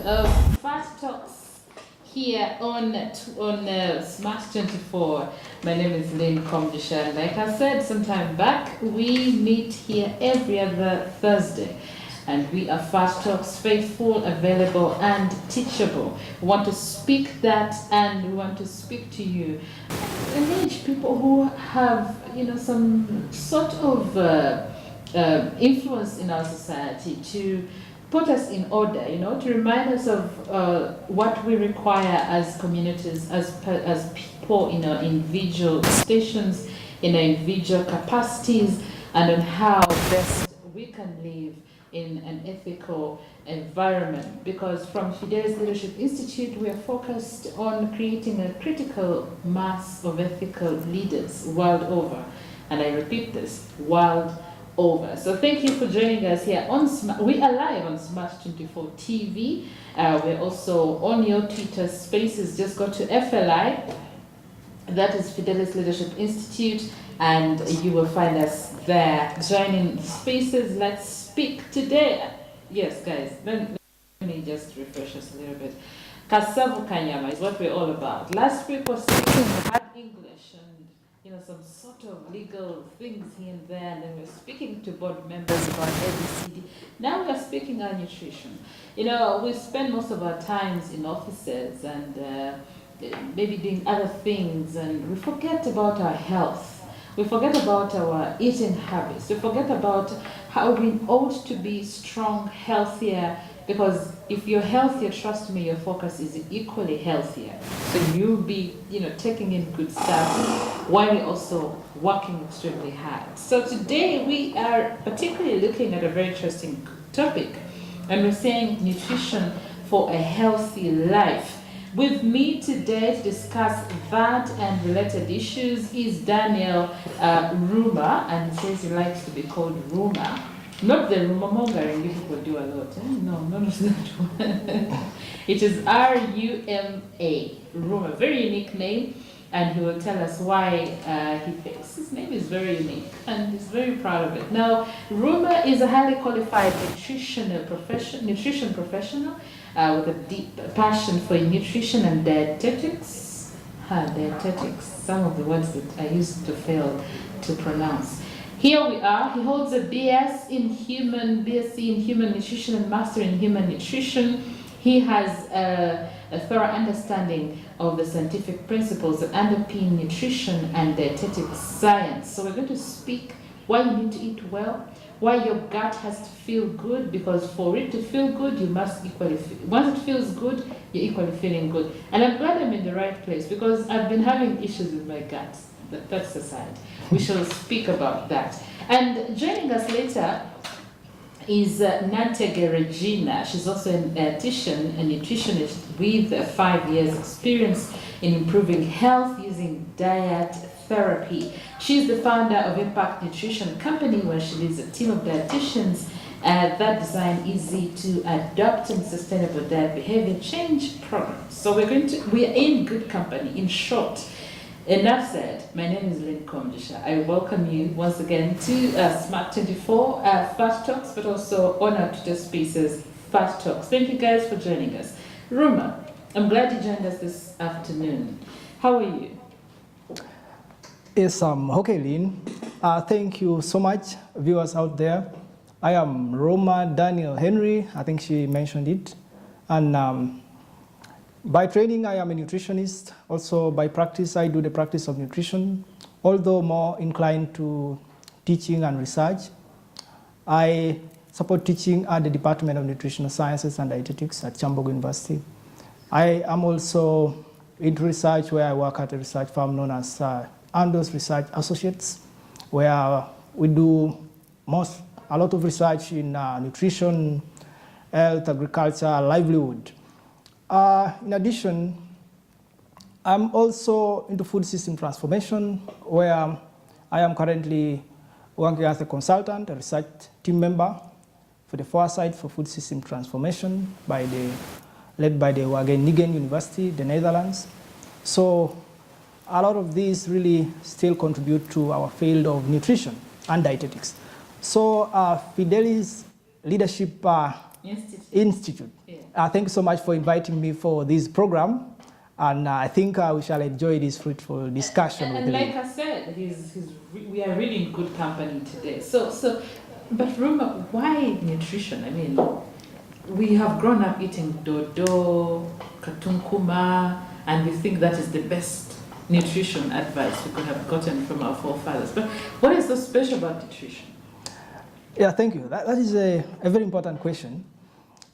Fat Talks here on Smart 24. My name is Lynn Komdisha. Like I said some time back, we meet here every other Thursday. And we are Fat Talks, faithful, available, and teachable. We want to speak that, and we want to speak to you. Engage people who have, some sort of influence in our society to put us in order, to remind us of what we require as communities, as people in our individual stations, in our individual capacities, and on how best we can live in an ethical environment. Because from Fidelis Leadership Institute, we are focused on creating a critical mass of ethical leaders world over. And I repeat this, world over. So thank you for joining us here on we are live on Smart 24 TV. We're also on your Twitter spaces. Just go to FLI, that is Fidelis Leadership Institute, and you will find us there. Joining spaces. Let's speak today. Yes, guys, let me just refresh us a little bit. Kasavu Kanyama is what we're all about. Last week was speaking hard English and some sort of legal things here and there, and then we're speaking to board members about ABCD. Now we're speaking on nutrition. We spend most of our times in offices and maybe doing other things, and we forget about our health. We forget about our eating habits. We forget about how we ought to be strong, healthier, because if you're healthier, trust me, your focus is equally healthier. So you'll be, taking in good stuff while you're also working extremely hard. So today we are particularly looking at a very interesting topic, and we're saying nutrition for a healthy life. With me today to discuss that and related issues is Daniel Ruma, and he says he likes to be called Ruma. Not the rumor mongering you people do a lot. No, not that one. It is R-U-M-A, Ruma. Very unique name, and he will tell us why he thinks his name is very unique, and he's very proud of it. Now, Ruma is a highly qualified nutrition professional with a deep passion for nutrition and dietetics. Dietetics, some of the words that I used to fail to pronounce. Here we are. He holds a BSc in human nutrition and master in human nutrition. He has a thorough understanding of the scientific principles that underpin nutrition and dietetic science. So we're going to speak why you need to eat well, why your gut has to feel good, because for it to feel good, you must equally feel. Once it feels good, you're equally feeling good. And I'm glad I'm in the right place, because I've been having issues with my gut. That's aside. We shall speak about that. And joining us later is Nantege Regina. She's also a dietitian, a nutritionist with 5 years experience in improving health using diet therapy. She's the founder of Impact Nutrition Company, where she leads a team of dietitians that design easy to adopt and sustainable diet behavior change programs. So we are in good company. In short, enough said. My name is Lynn Komdisha. I welcome you once again to Smart 24 Fat Talks, but also on our Twitter Spaces Fat Talks. Thank you guys for joining us. Ruma, I'm glad you joined us this afternoon. How are you? Yes, okay, Lynn. Thank you so much, viewers out there. I am Roma Daniel Henry. I think she mentioned it. And by training, I am a nutritionist. Also, by practice, I do the practice of nutrition, although more inclined to teaching and research. I support teaching at the Department of Nutritional Sciences and Dietetics at Chambogo University. I am also into research, where I work at a research firm known as Andos Research Associates, where we do a lot of research in nutrition, health, agriculture, livelihood. In addition, I'm also into food system transformation, where I am currently working as a consultant, a research team member for the Foresight for Food System Transformation led by the Wageningen University, the Netherlands. So a lot of these really still contribute to our field of nutrition and dietetics. So Fidelis Leadership Institute. Yeah. Thank you so much for inviting me for this program. And I think we shall enjoy this fruitful discussion with and like him. I said, we are really in good company today. But Ruma, why nutrition? I mean, we have grown up eating dodo, katunkuma, and we think that is the best nutrition advice we could have gotten from our forefathers. But what is so special about nutrition? Yeah, thank you. That is a very important question.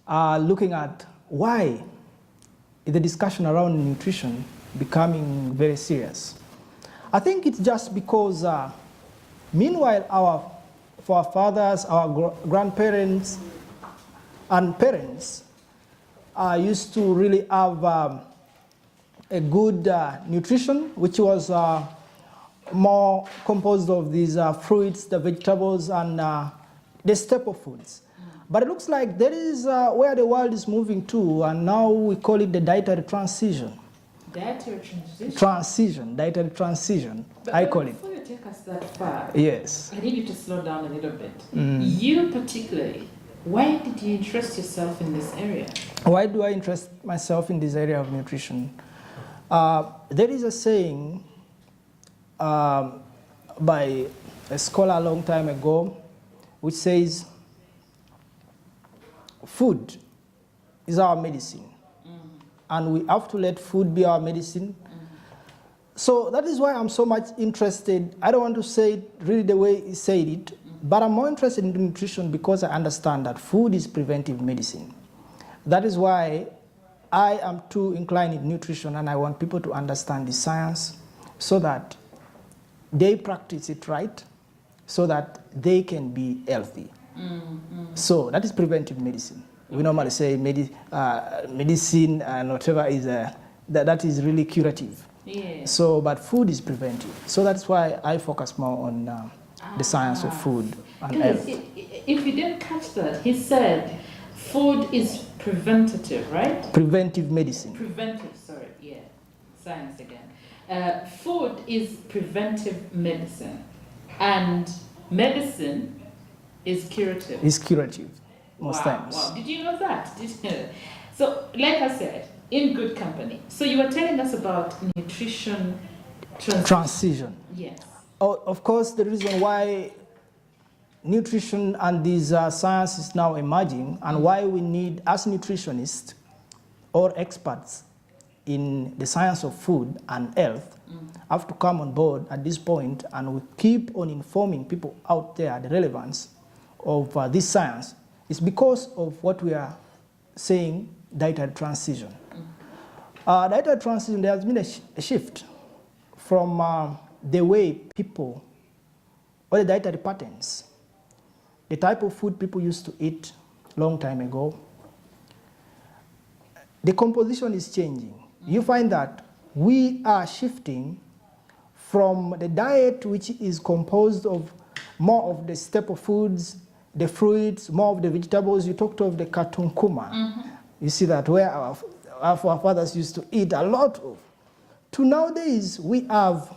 Looking at why is the discussion around nutrition becoming very serious. I think it's just because, meanwhile, for our fathers, our grandparents, and parents used to really have a good nutrition, which was more composed of these fruits, the vegetables, and the staple foods. But it looks like there is where the world is moving to, and now we call it the dietary transition. Dietary transition? Dietary transition, but I call it. Before you take us that far, yes, I need you to slow down a little bit. You particularly, why did you interest yourself in this area? Why do I interest myself in this area of nutrition? There is a saying by a scholar a long time ago, which says, food is our medicine, and we have to let food be our medicine. So that is why I'm so much interested. I don't want to say it really the way he said it, but I'm more interested in nutrition because I understand that food is preventive medicine. That is why I am too inclined in nutrition, and I want people to understand the science so that they practice it right, so that they can be healthy. So that is preventive medicine. We normally say medicine and whatever is that is really curative. Yeah. So, but food is preventive. So that's why I focus more on the science of food and health. If you didn't catch that, he said food is preventative, right? Preventive medicine. Preventive, sorry, yeah, science again. Food is preventive medicine, and medicine is curative. It's curative, most times. Wow, did you know that? So, like I said, in good company. So you were telling us about nutrition Transition. Yes. Oh, of course, the reason why nutrition and this science is now emerging, and why we need, as nutritionists or experts in the science of food and health, have to come on board at this point, and we keep on informing people out there the relevance of this science, is because of what we are saying, dietary transition. Dietary transition, there has been a shift from the way people, or the dietary patterns, the type of food people used to eat long time ago. The composition is changing. You find that we are shifting from the diet which is composed of more of the staple foods, the fruits, more of the vegetables. You talked of the katunkuma. You see that where our forefathers used to eat a lot of. To nowadays, we have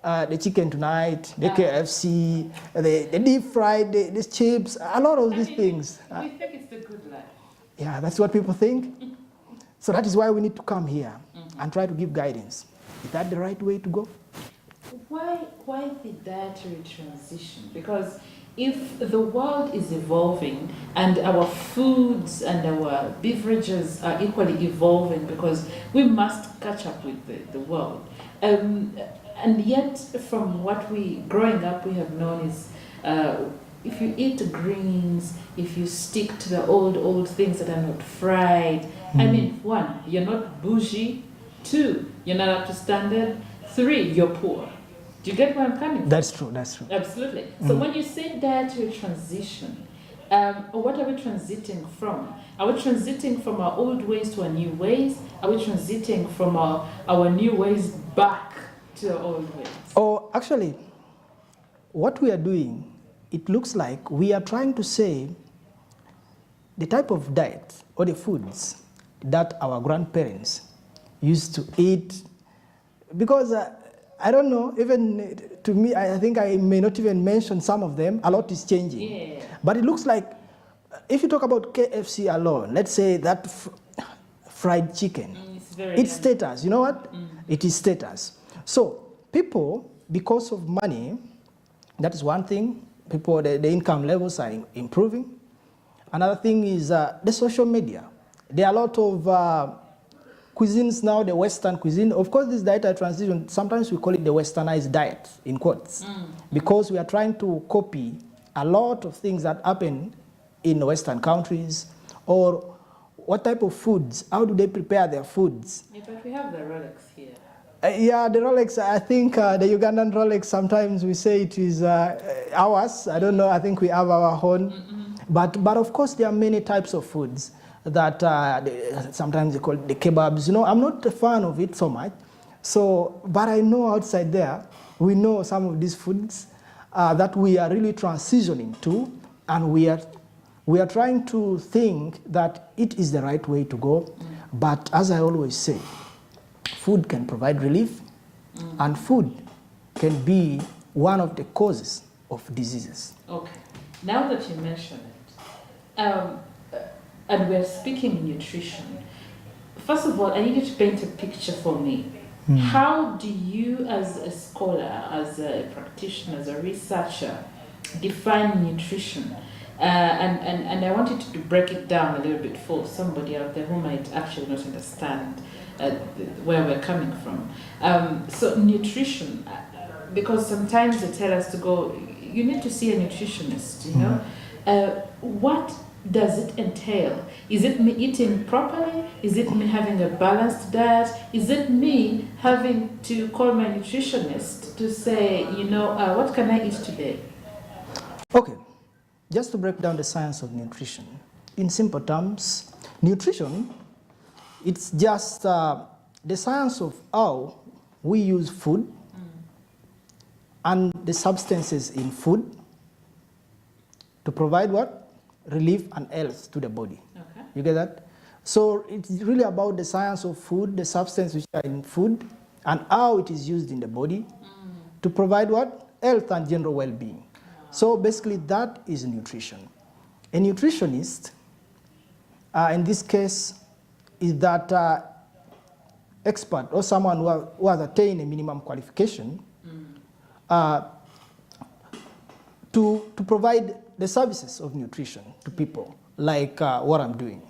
the chicken tonight, the KFC, the deep fried, the chips, a lot of these things. We think it's the good life. Yeah, that's what people think. So that is why we need to come here and try to give guidance. Is that the right way to go? Why the dietary transition? Because if the world is evolving and our foods and our beverages are equally evolving, because we must catch up with the world. And yet, from what growing up, we have known is if you eat greens, if you stick to the old things that are not fried, I mean, 1, you're not bougie. 2, you're not up to standard. 3, you're poor. Do you get where I'm coming from? That's true, that's true. Absolutely. So when you say dietary transition, what are we transiting from? Are we transiting from our old ways to our new ways? Are we transiting from our new ways back to our old ways? Oh, actually, what we are doing, it looks like we are trying to say the type of diet or the foods that our grandparents used to eat, because I don't know, even to me, I think I may not even mention some of them. A lot is changing. Yeah. But it looks like if you talk about KFC alone, let's say that fried chicken, it's status. You know what? It is status. So people, because of money, that is one thing. People, the income levels are improving. Another thing is the social media. There are a lot of cuisines now, the Western cuisine. Of course, this dietary transition, sometimes we call it the westernized diet, in quotes, because we are trying to copy a lot of things that happen in Western countries, or what type of foods, how do they prepare their foods. Yeah, but we have the Rolex here. Yeah, the Rolex, I think the Ugandan Rolex, sometimes we say it is ours. I don't know, I think we have our own. But of course, there are many types of foods that sometimes they call the kebabs. You know, I'm not a fan of it so much. So, but I know outside there, we know some of these foods that we are really transitioning to, and we are trying to think that it is the right way to go. But as I always say, food can provide relief, and food can be one of the causes of diseases. Okay. Now that you mention it, and we're speaking nutrition, first of all, I need you to paint a picture for me. How do you, as a scholar, as a practitioner, as a researcher, define nutrition? And I wanted to break it down a little bit for somebody out there who might actually not understand where we're coming from. So nutrition, because sometimes they tell us to go, you need to see a nutritionist, you know. What does it entail? Is it me eating properly? Is it me having a balanced diet? Is it me having to call my nutritionist to say, you know, what can I eat today? Okay, just to break down the science of nutrition. In simple terms, nutrition, it's just the science of how we use food and the substances in food to provide what? Relief and health to the body. Okay. You get that? So it's really about the science of food, the substances which are in food, and how it is used in the body to provide what? Health and general well-being. So basically that is nutrition. A nutritionist, in this case, is that expert or someone who has attained a minimum qualification to provide the services of nutrition to people, like what I'm doing.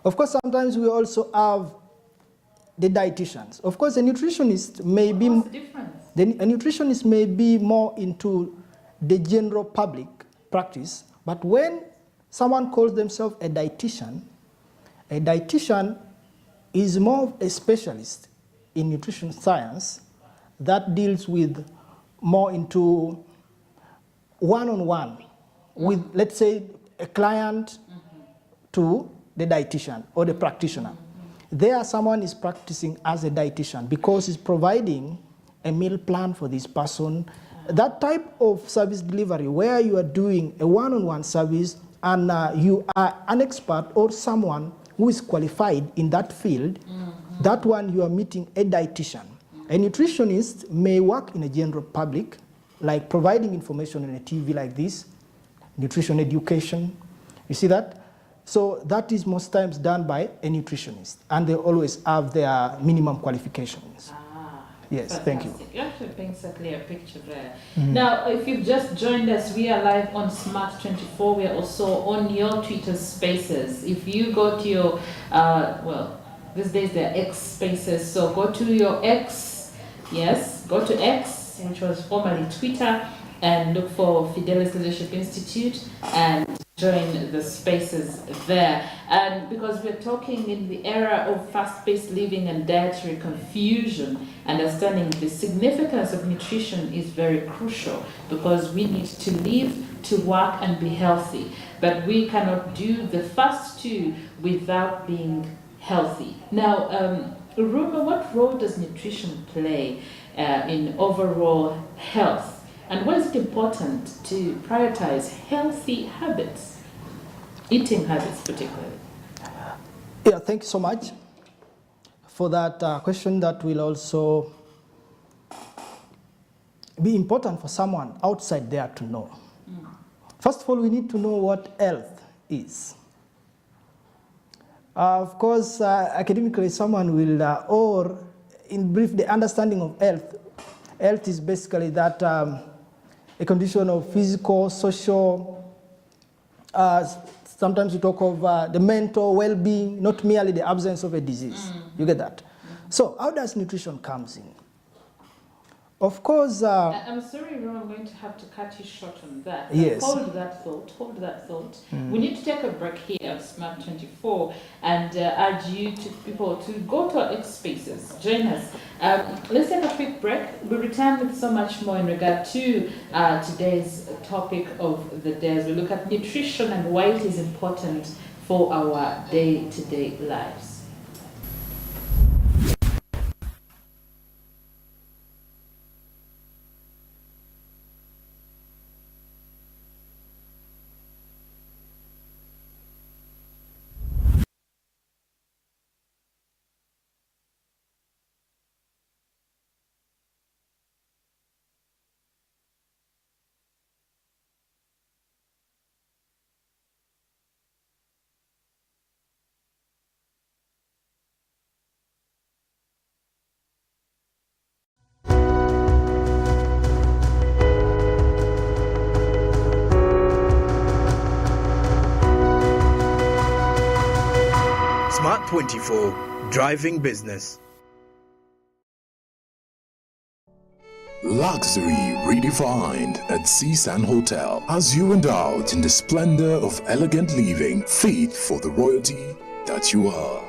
Of course, sometimes we also have the dietitians. Of course, a nutritionist may be a nutritionist may be more into the general public practice, but when someone calls themselves a dietitian is more a specialist in nutrition science that deals with more into one-on-one with, let's say, a client to the dietitian or the practitioner. There, someone is practicing as a dietitian because he's providing a meal plan for this person. That type of service delivery where you are doing a one-on-one service and you are an expert or someone who is qualified in that field, that one you are meeting a dietitian. A nutritionist may work in a general public, like providing information on a TV like this, nutrition education. You see that? So that is most times done by a nutritionist, and they always have their minimum qualifications. Yes, fantastic. Thank you. You actually paints a clear picture there. Now, if you've just joined us, we are live on Smart24. We are also on your Twitter Spaces. If you go to your, well, these days they're X Spaces, so go to your X, yes, go to X, which was formerly Twitter, and look for Fidelis Leadership Institute and join the spaces there. And because we're talking in the era of fast-paced living and dietary confusion, understanding the significance of nutrition is very crucial, because we need to live, to work and be healthy. But we cannot do the first two without being healthy. Now, Ruma, what role does nutrition play in overall health? And why is it important to prioritize healthy habits, eating habits particularly? Yeah, thank you so much for that question. That will also be important for someone outside there to know. First of all, we need to know what health is. Of course, academically, someone will, or in brief, the understanding of health. Health is basically that a condition of physical, social, sometimes we talk of the mental well-being, not merely the absence of a disease. You get that? So how does nutrition comes in? Of course... I'm sorry, Ron, I'm going to have to cut you short on that. Yes. Hold that thought. We need to take a break here at Smart 24 and urge you to people to go to our X Spaces. Join us. Let's take a quick break. We'll return with so much more in regard to today's topic of the day as we look at nutrition and why it is important for our day-to-day lives. Smart 24, driving business. Luxury redefined at Seasand Hotel as you indulge in the splendor of elegant living fit for the royalty that you are.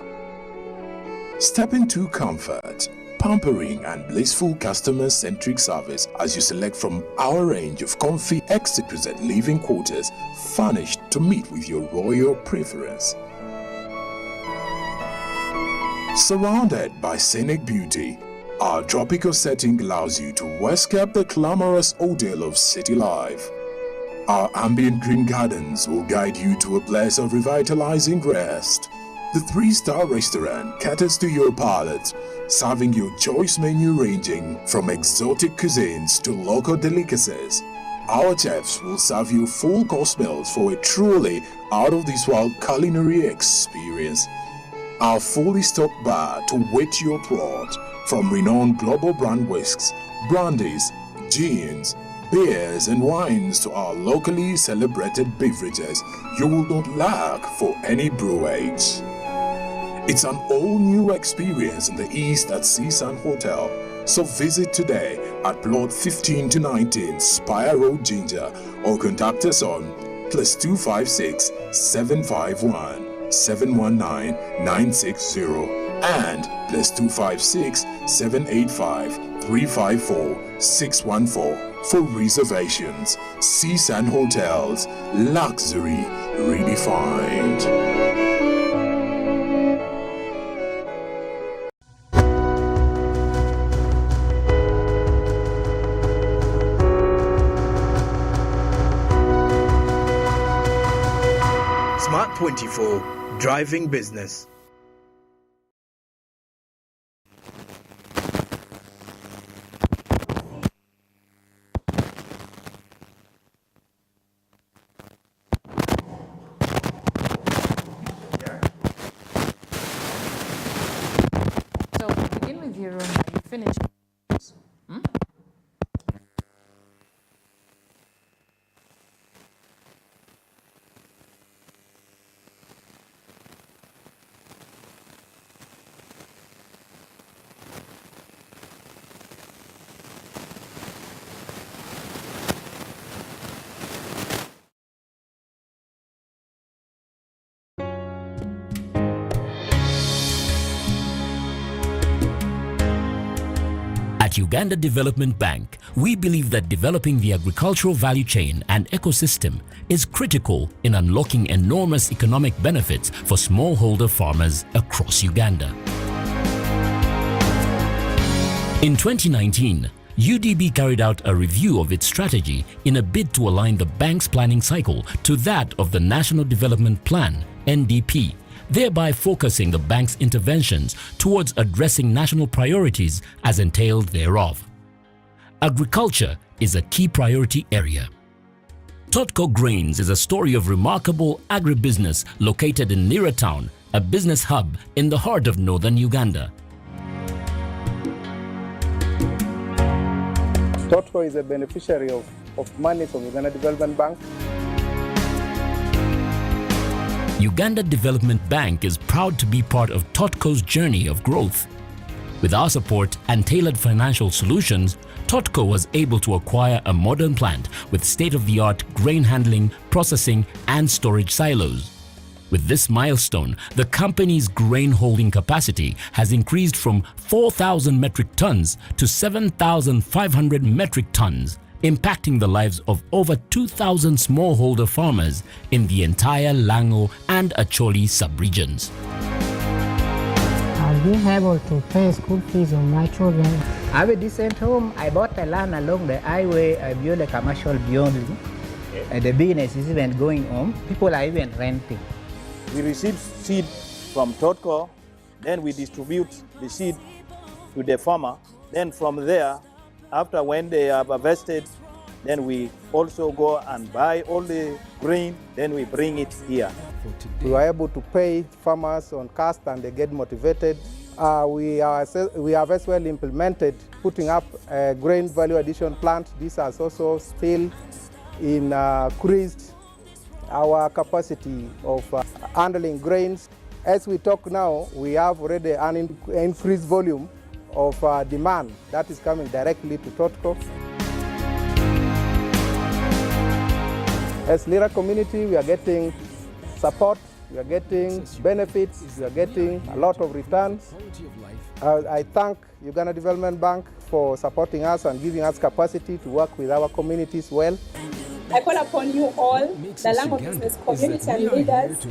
Step into comfort, pampering and blissful customer-centric service as you select from our range of comfy exquisite living quarters furnished to meet with your royal preference. Surrounded by scenic beauty, our tropical setting allows you to escape the glamorous ordeal of city life. Our ambient green gardens will guide you to a place of revitalizing rest. The 3-star restaurant caters to your palate, serving your choice menu ranging from exotic cuisines to local delicacies. Our chefs will serve you full course meals for a truly out-of-this-world culinary experience. Our fully stocked bar to whet your throat, from renowned global brand whisks, brandies, gins, beers and wines to our locally celebrated beverages, you will not lack for any brewage. It's an all-new experience in the East at Seasand Hotel, so visit today at plot 15 to 19 Spire Road, Ginger, or contact us on +256 751 719 960 and +256 785 354 614 for reservations. Seasand Hotels, luxury redefined. Smart 24, driving business. So to begin with you, Roma, you finished. At Uganda Development Bank, we believe that developing the agricultural value chain and ecosystem is critical in unlocking enormous economic benefits for smallholder farmers across Uganda. In 2019, UDB carried out a review of its strategy in a bid to align the bank's planning cycle to that of the National Development Plan, NDP, thereby focusing the bank's interventions towards addressing national priorities as entailed thereof. Agriculture is a key priority area. Totco Grains is a story of remarkable agribusiness located in Nira town, a business hub in the heart of northern Uganda. Totco is a beneficiary of money from Uganda Development Bank. Uganda Development Bank is proud to be part of Totco's journey of growth. With our support and tailored financial solutions, Totco was able to acquire a modern plant with state-of-the-art grain handling, processing and storage silos. With this milestone, the company's grain holding capacity has increased from 4,000 metric tons to 7,500 metric tons, impacting the lives of over 2,000 smallholder farmers in the entire Lango and Acholi sub-regions. I've been able to pay school fees on my children. I have a decent home. I bought a land along the highway. I built a commercial beyond. The business is even going on. People are even renting. We receive seed from Totco, then we distribute the seed to the farmer. Then from there, after when they have harvested, then we also go and buy all the grain, then we bring it here. We are able to pay farmers on cost and they get motivated. We have as well implemented putting up a grain value addition plant. This has also still increased our capacity of handling grains. As we talk now, we have already an increased volume of demand that is coming directly to Totco. As Lira community, we are getting support, we are getting benefits, we are getting a lot of returns. I thank Uganda Development Bank for supporting us and giving us capacity to work with our communities well. I call upon you all, the Lango business community and leaders,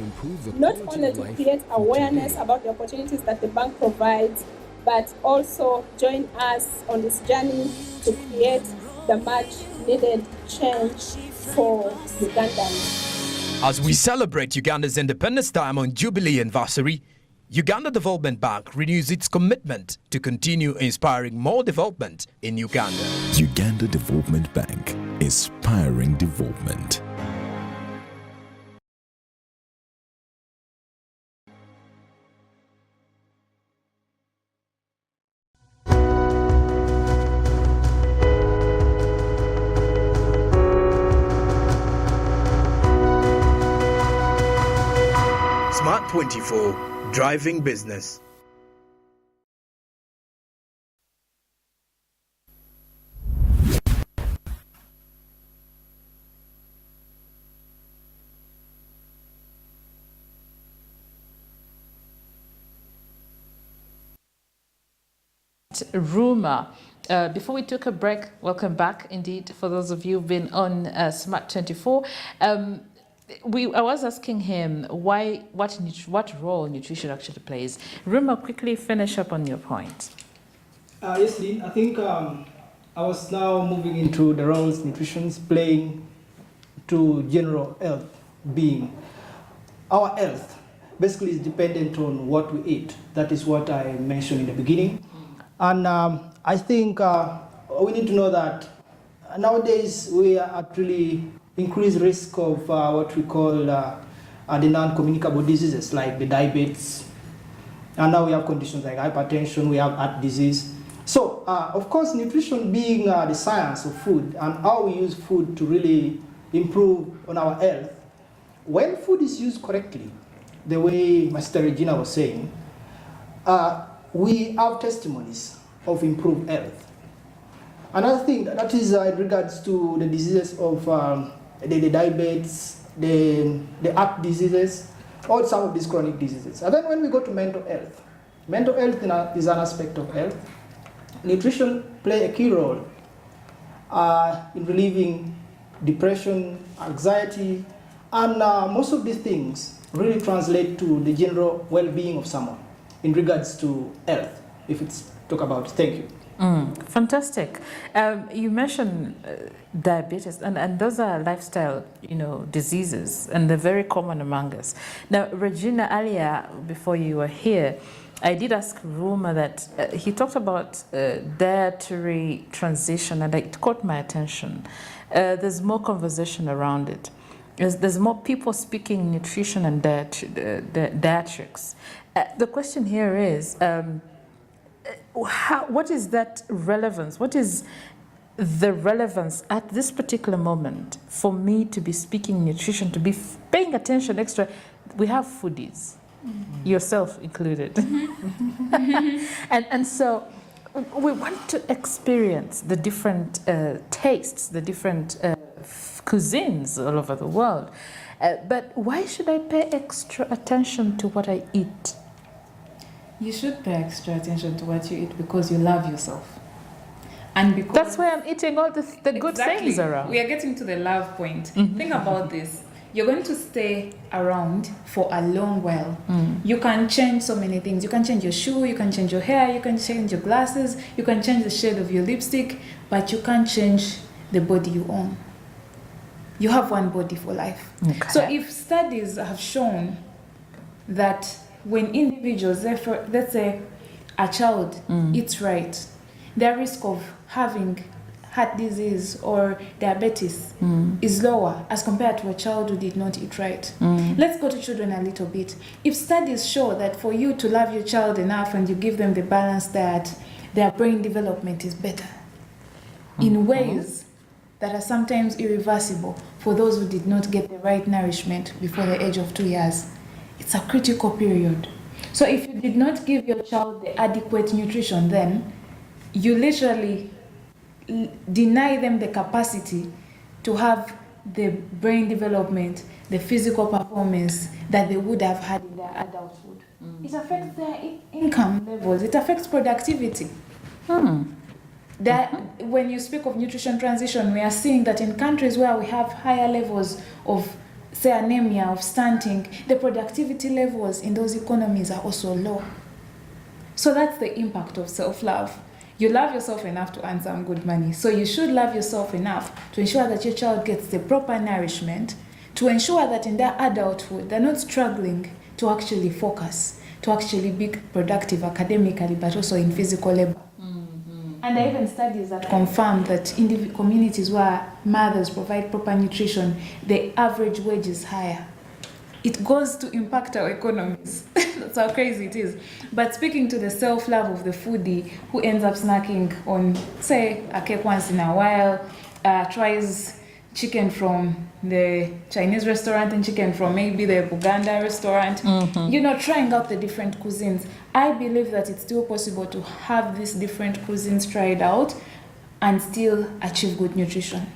not only to create awareness about the opportunities that the bank provides, but also join us on this journey to create the much needed change for Ugandans. As we celebrate Uganda's Independence Diamond Jubilee anniversary, Uganda Development Bank renews its commitment to continue inspiring more development in Uganda. Uganda Development Bank, inspiring development. Smart 24, driving business. Rumor. Before we took a break, welcome back indeed for those of you who've been on Smart 24. I was asking him what role nutrition actually plays. Rumor, quickly finish up on your point. Yes, Lynn, I think I was now moving into the roles nutrition is playing to general health being. Our health basically is dependent on what we eat. That is what I mentioned in the beginning. And I think we need to know that nowadays we are at really increased risk of what we call the non-communicable diseases like the diabetes. And now we have conditions like hypertension, we have heart disease. So, of course, nutrition being the science of food and how we use food to really improve on our health. When food is used correctly, the way my sister Regina was saying, we have testimonies of improved health. Another thing that is in regards to the diseases of the diabetes, the heart diseases, or some of these chronic diseases. And then when we go to mental health is an aspect of health. Nutrition play a key role in relieving depression, anxiety, and most of these things really translate to the general well-being of someone in regards to health, if it's talk about it. Thank you. Fantastic. You mentioned diabetes, and those are lifestyle, diseases, and they're very common among us. Now, Regina, earlier, before you were here, I did ask Ruma that he talked about dietary transition, and it caught my attention. There's more conversation around it. There's more people speaking nutrition and dietetics. The question here is, what is that relevance? What is the relevance at this particular moment for me to be speaking nutrition, to be paying attention extra? We have foodies, yourself included. and so we want to experience the different tastes, the different cuisines all over the world. But why should I pay extra attention to what I eat? You should pay extra attention to what you eat because you love yourself. And because that's why I'm eating all the good things around. We are getting to the love point. Think about this. You're going to stay around for a long while. You can change so many things. You can change your shoe, you can change your hair, you can change your glasses, you can change the shade of your lipstick, but you can't change the body you own. You have one body for life. Okay. So if studies have shown that when individuals, therefore, let's say a child eats right, their risk of having heart disease or diabetes is lower as compared to a child who did not eat right. Let's go to children a little bit. If studies show that for you to love your child enough and you give them the balanced diet, their brain development is better in ways that are sometimes irreversible for those who did not get the right nourishment before the age of 2 years. It's a critical period. So if you did not give your child the adequate nutrition then, you literally deny them the capacity to have the brain development, the physical performance that they would have had in their adulthood. It affects their income levels, it affects productivity. That when you speak of nutrition transition, we are seeing that in countries where we have higher levels of, say, anemia, of stunting, the productivity levels in those economies are also low. So that's the impact of self-love. You love yourself enough to earn some good money. So you should love yourself enough to ensure that your child gets the proper nourishment, to ensure that in their adulthood, they're not struggling to actually focus, to actually be productive academically, but also in physical labor. And there are even studies that confirm that in communities where mothers provide proper nutrition, the average wage is higher. It goes to impact our economies. That's how crazy it is. But speaking to the self-love of the foodie who ends up snacking on, say, a cake once in a while, tries chicken from the Chinese restaurant and chicken from maybe the Uganda restaurant, trying out the different cuisines. I believe that it's still possible to have these different cuisines tried out and still achieve good nutrition.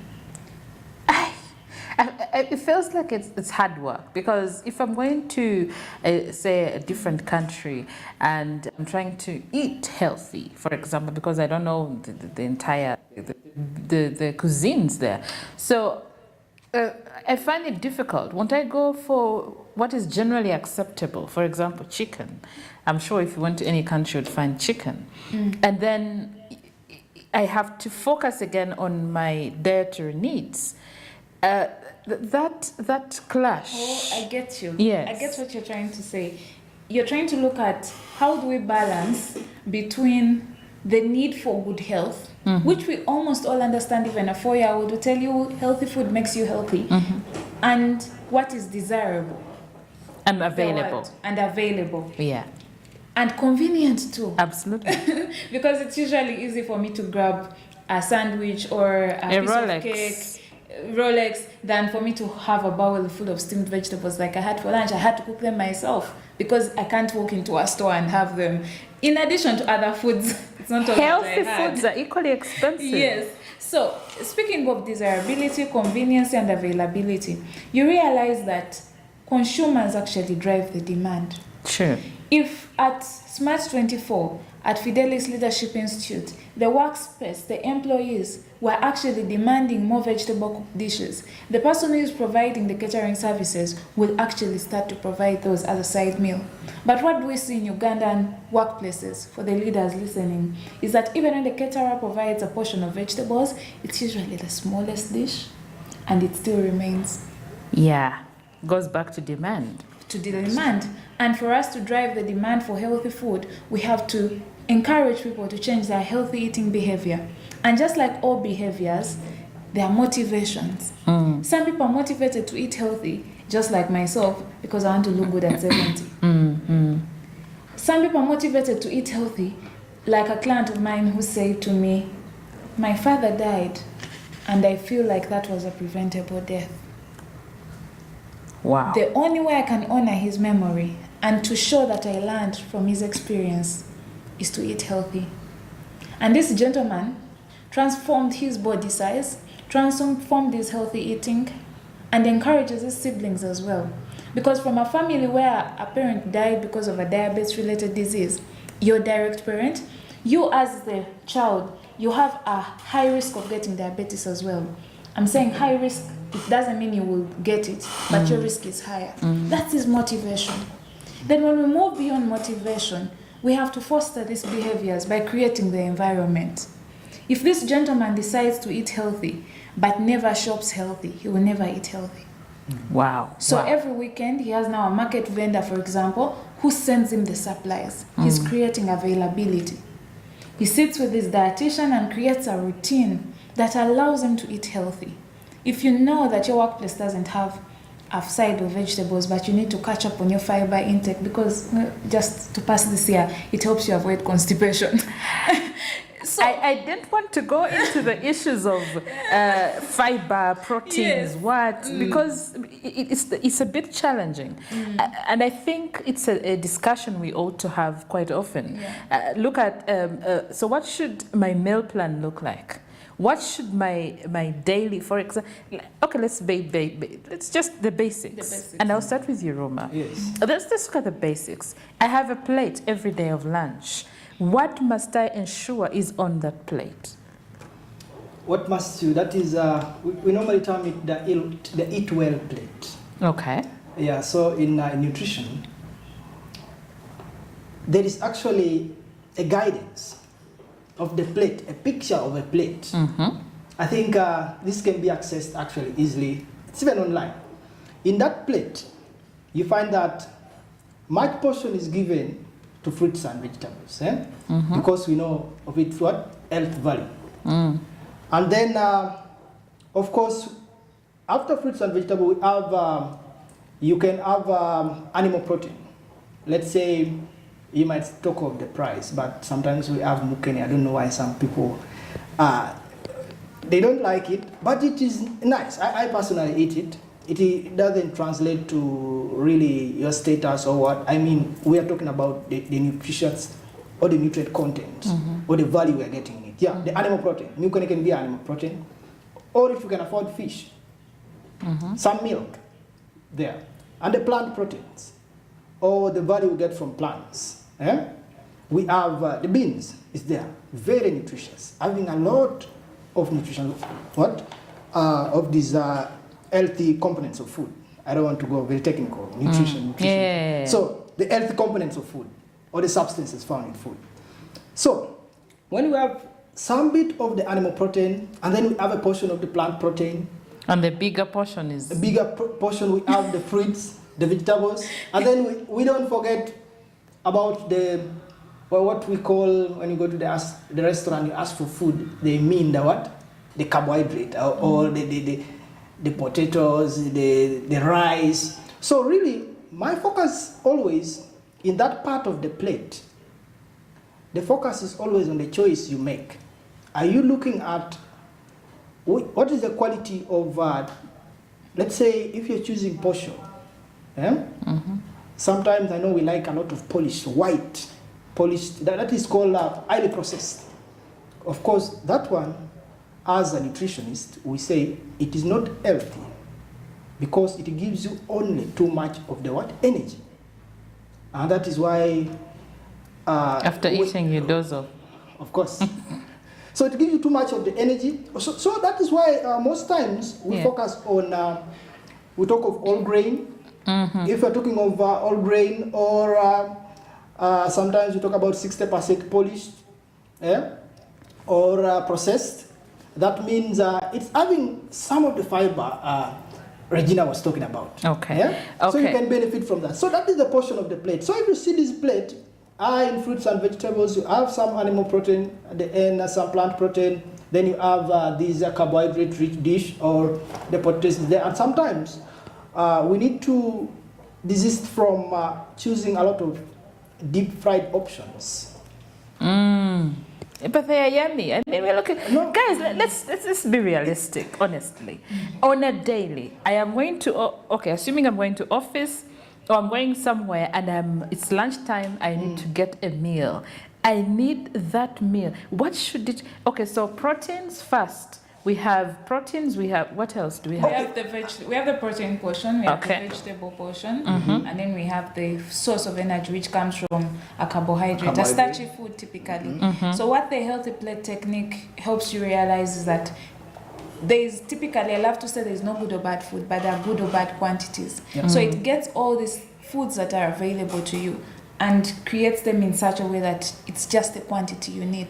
It feels like it's hard work, because if I'm going to, say, a different country and I'm trying to eat healthy, for example, because I don't know the entire the cuisines there, so I find it difficult. Won't I go for what is generally acceptable? For example, chicken. I'm sure if you went to any country, you'd find chicken, and then I have to focus again on my dietary needs. That clash. Oh, I get you. Yes. I get what you're trying to say. You're trying to look at how do we balance between the need for good health, which we almost all understand. Even a 4-year-old will tell you healthy food makes you healthy, and what is desirable and available. Yeah. And convenient too. Absolutely. Because it's usually easy for me to grab a sandwich or a piece Rolex. Of cake, Rolex, than for me to have a bowl full of steamed vegetables like I had for lunch. I had to cook them myself because I can't walk into a store and have them. In addition to other foods, it's not all healthy foods are equally expensive. Yes. So speaking of desirability, convenience, and availability, you realize that consumers actually drive the demand. Sure. If at Smart 24, at Fidelis Leadership Institute, the workspace, the employees were actually demanding more vegetable dishes, the person who is providing the catering services will actually start to provide those as a side meal. But what do we see in Ugandan workplaces, for the leaders listening, is that even when the caterer provides a portion of vegetables, it's usually the smallest dish, and it still remains. Yeah, goes back to demand. to the demand. And for us to drive the demand for healthy food, we have to encourage people to change their healthy eating behavior. And just like all behaviors, there are motivations. Some people are motivated to eat healthy, just like myself, because I want to look good at 70. Some people are motivated to eat healthy, like a client of mine who said to me, my father died, and I feel like that was a preventable death. Wow. The only way I can honor his memory and to show that I learned from his experience is to eat healthy. And this gentleman transformed his body size, transformed his healthy eating, and encourages his siblings as well. Because from a family where a parent died because of a diabetes-related disease, your direct parent, you as the child, you have a high risk of getting diabetes as well. I'm saying high risk, it doesn't mean you will get it, but your risk is higher. That is motivation. Then when we move beyond motivation, we have to foster these behaviors by creating the environment. If this gentleman decides to eat healthy, but never shops healthy, he will never eat healthy. Wow. So every weekend, he has now a market vendor, for example, who sends him the supplies. He's creating availability. He sits with his dietitian and creates a routine that allows him to eat healthy. If you know that your workplace doesn't have a side of vegetables, but you need to catch up on your fiber intake because just to pass this year, it helps you avoid constipation. So I didn't want to go into the issues of fiber, proteins, because it's a bit challenging. And I think it's a discussion we ought to have quite often. Look at, so what should my meal plan look like? What should my daily, for example, okay, let's just the basics. And I'll start with you, Roma. Yes. Let's just look at the basics. I have a plate every day of lunch. What must I ensure is on that plate? What must you, that is, we normally term it the eat well plate. Okay. Yeah, so in nutrition, there is actually a guidance of the plate, a picture of a plate. I think this can be accessed actually easily. It's even online. In that plate, you find that much portion is given to fruits and vegetables, because we know of its what? Health value. And then, of course, after fruits and vegetables, we have, you can have animal protein. Let's say you might talk of the price, but sometimes we have mukene. I don't know why some people, they don't like it, but it is nice. I personally eat it. It doesn't translate to really your status or what. I mean, we are talking about the nutritions or the nutrient content or the value we are getting in it. Yeah, the animal protein. Mukene can be animal protein. Or if you can afford fish, some milk there. And the plant proteins or the value we get from plants. We have the beans is there, very nutritious, having a lot of nutrition, of these healthy components of food. I don't want to go very technical, nutrition. Yeah. So the healthy components of food or the substances found in food. So when we have some bit of the animal protein and then we have a portion of the plant protein. And the bigger portion is? The bigger portion we have the fruits, the vegetables, and then we don't forget about the, well, what we call, when you go to the restaurant, you ask for food, they mean the what? The carbohydrate or the potatoes, the rice. So really, my focus always in that part of the plate, the focus is always on the choice you make. Are you looking at what is the quality of, let's say, if you're choosing portion, sometimes I know we like a lot of polished, white, polished, that is called highly processed. Of course, that one, as a nutritionist, we say it is not healthy because it gives you only too much of the what? Energy. And that is why... after eating, you doze off. Of course. So it gives you too much of the energy. So that is why most times we focus on, we talk of all grain. If we're talking of all grain, or sometimes we talk about 60% polished or processed. That means it's having some of the fiber Regina was talking about. Okay. Yeah? Okay. So you can benefit from that. So that is the portion of the plate. So if you see this plate, in fruits and vegetables, you have some animal protein at the end, some plant protein. Then you have these carbohydrate-rich dish or the potatoes there. And sometimes we need to desist from choosing a lot of deep-fried options. But they are yummy. I mean, we're looking, guys. Let's be realistic. Honestly, on a daily, I am going to assuming I'm going to office or I'm going somewhere and it's lunchtime. I need to get a meal. I need that meal. What should it? Okay, so proteins first. We have proteins. We have what else do we have? We have the protein portion. We have the vegetable portion, and then we have the source of energy, which comes from a carbohydrate, a starchy food typically. So what the healthy plate technique helps you realize is that there is typically, I love to say there is no good or bad food, but there are good or bad quantities. So it gets all these foods that are available to you and creates them in such a way that it's just the quantity you need.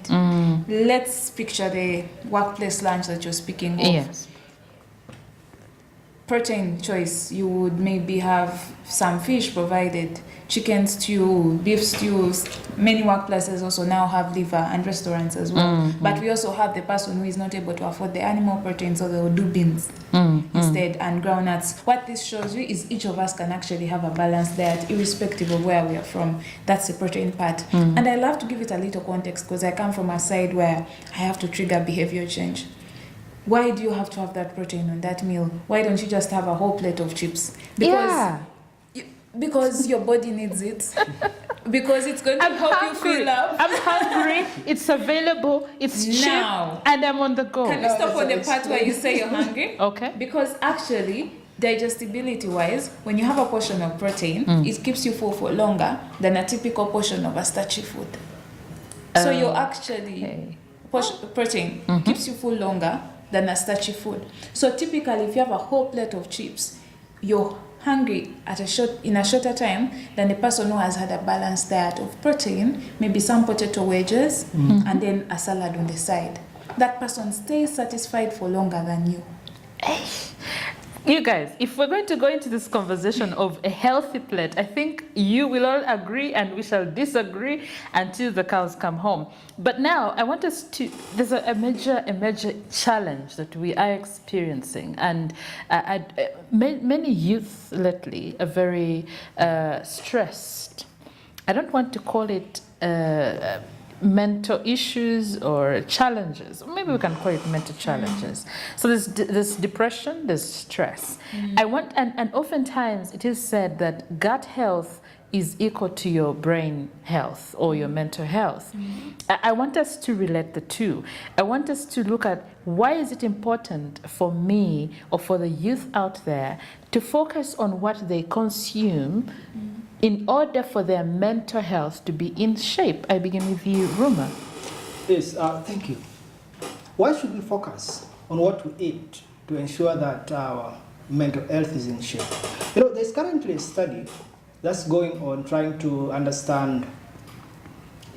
Let's picture the workplace lunch that you're speaking of. Yes. Protein choice, you would maybe have some fish provided, chicken stew, beef stews. Many workplaces also now have liver and restaurants as well. But we also have the person who is not able to afford the animal protein, so they'll do beans instead and groundnuts. What this shows you is each of us can actually have a balanced diet irrespective of where we are from. That's the protein part. And I love to give it a little context because I come from a side where I have to trigger behavior change. Why do you have to have that protein on that meal? Why don't you just have a whole plate of chips? Because your body needs it. Because it's going to help you fill up. I'm hungry. It's available. It's cheap, and I'm on the go. Can you stop on the part where you say you're hungry? Okay. Because actually, digestibility-wise, when you have a portion of protein, it keeps you full for longer than a typical portion of a starchy food. So you're actually protein keeps you full longer than a starchy food. So typically, if you have a whole plate of chips, you're hungry in a shorter time than the person who has had a balanced diet of protein, maybe some potato wedges, and then a salad on the side. That person stays satisfied for longer than you. You guys, if we're going to go into this conversation of a healthy plate, I think you will all agree and we shall disagree until the cows come home. But now I want us to, there's a major challenge that we are experiencing, and many youth lately are very stressed. I don't want to call it mental issues or challenges. Maybe we can call it mental challenges. So there's depression, there's stress. And oftentimes it is said that gut health is equal to your brain health or your mental health. I want us to relate the two. I want us to look at why is it important for me or for the youth out there to focus on what they consume in order for their mental health to be in shape. I begin with you, Ruma. Yes, thank you. Why should we focus on what we eat to ensure that our mental health is in shape? You know, there's currently a study that's going on trying to understand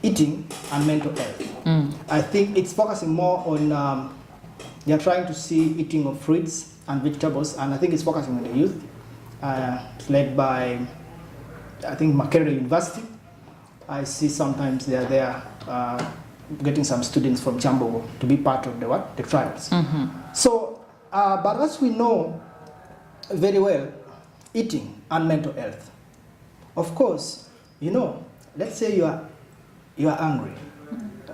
eating and mental health. I think it's focusing more on, they're trying to see eating of fruits and vegetables, and I think it's focusing on the youth. It's led by, I think, Makerere University. I see sometimes they are there getting some students from Chambogo to be part of the trials. So, but as we know very well, eating and mental health. Of course, you know, let's say you are angry.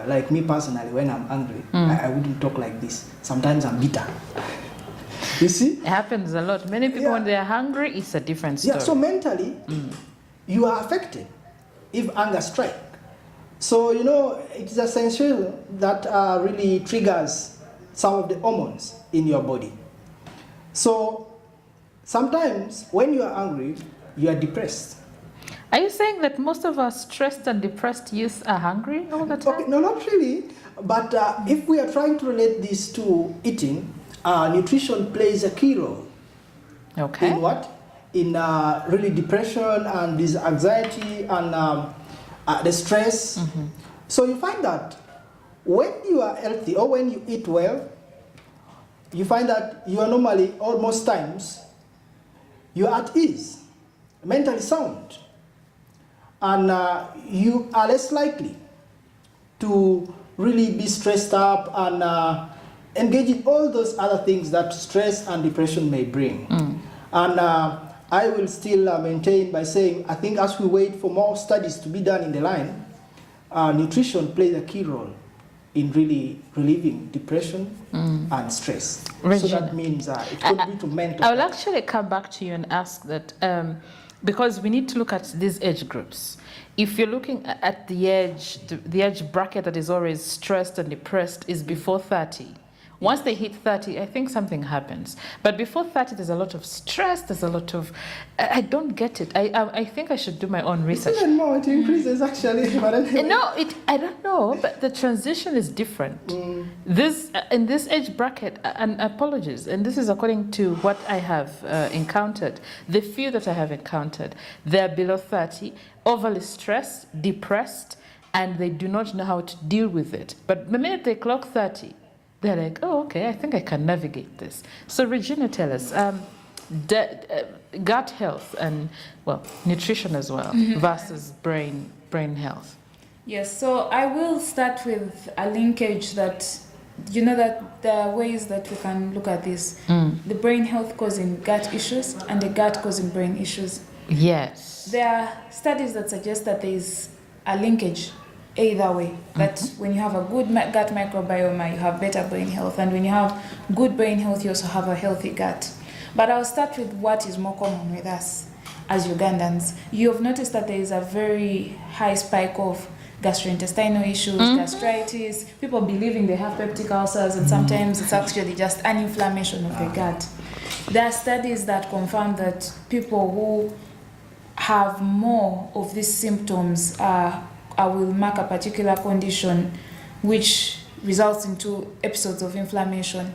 Like me personally, when I'm angry, I wouldn't talk like this. Sometimes I'm bitter. You see? It happens a lot. Many people, when they are hungry, it's a different story. Yeah, so mentally, you are affected if anger strikes. So, you know, it's essential that really triggers some of the hormones in your body. So, sometimes when you are angry, you are depressed. Are you saying that most of our stressed and depressed youth are hungry all the time? Okay, no, not really. But if we are trying to relate this to eating, nutrition plays a key role. Okay. In what? In really depression and this anxiety and the stress. So you find that when you are healthy or when you eat well, you find that you are normally almost times you're at ease, mentally sound, and you are less likely to really be stressed up and engage in all those other things that stress and depression may bring. And I will still maintain by saying, I think as we wait for more studies to be done in the line, nutrition plays a key role in really relieving depression and stress. Regina, so that means it could be to mental I will health. actually come back to you and ask that, because we need to look at these age groups. If you're looking at the age bracket that is always stressed and depressed is before 30. Once they hit 30, I think something happens. But before 30, there's a lot of stress, there's a lot of... I don't get it. I think I should do my own research. Even more, it increases actually. But anyway. No, I don't know, but the transition is different. This in this age bracket, and apologies, and this is according to what I have encountered, the few that I have encountered, they're below 30, overly stressed, depressed, and they do not know how to deal with it. But the minute they clock 30, they're like, oh, okay, I think I can navigate this. So Regina, tell us, gut health and, well, nutrition as well, versus brain health. Yes, so I will start with a linkage that, you know, that there are ways that we can look at this. The brain health causing gut issues and the gut causing brain issues. Yes. There are studies that suggest that there is a linkage either way, that when you have a good gut microbiome, you have better brain health, and when you have good brain health, you also have a healthy gut. But I'll start with what is more common with us as Ugandans. You've noticed that there is a very high spike of gastrointestinal issues, gastritis, people believing they have peptic ulcers, and sometimes it's actually just an inflammation of the gut. There are studies that confirm that people who have more of these symptoms will mark a particular condition which results into episodes of inflammation.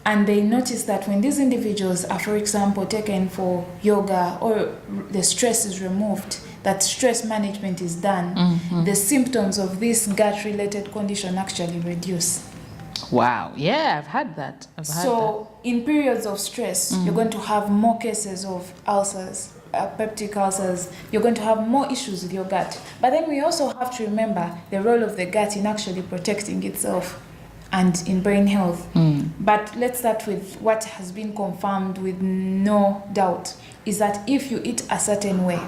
And they notice that when these individuals are, for example, taken for yoga or the stress is removed, that stress management is done, the symptoms of this gut-related condition actually reduce. Wow, yeah, I've had that. So in periods of stress, you're going to have more cases of ulcers, peptic ulcers, you're going to have more issues with your gut. But then we also have to remember the role of the gut in actually protecting itself and in brain health. But let's start with what has been confirmed with no doubt, is that if you eat a certain way,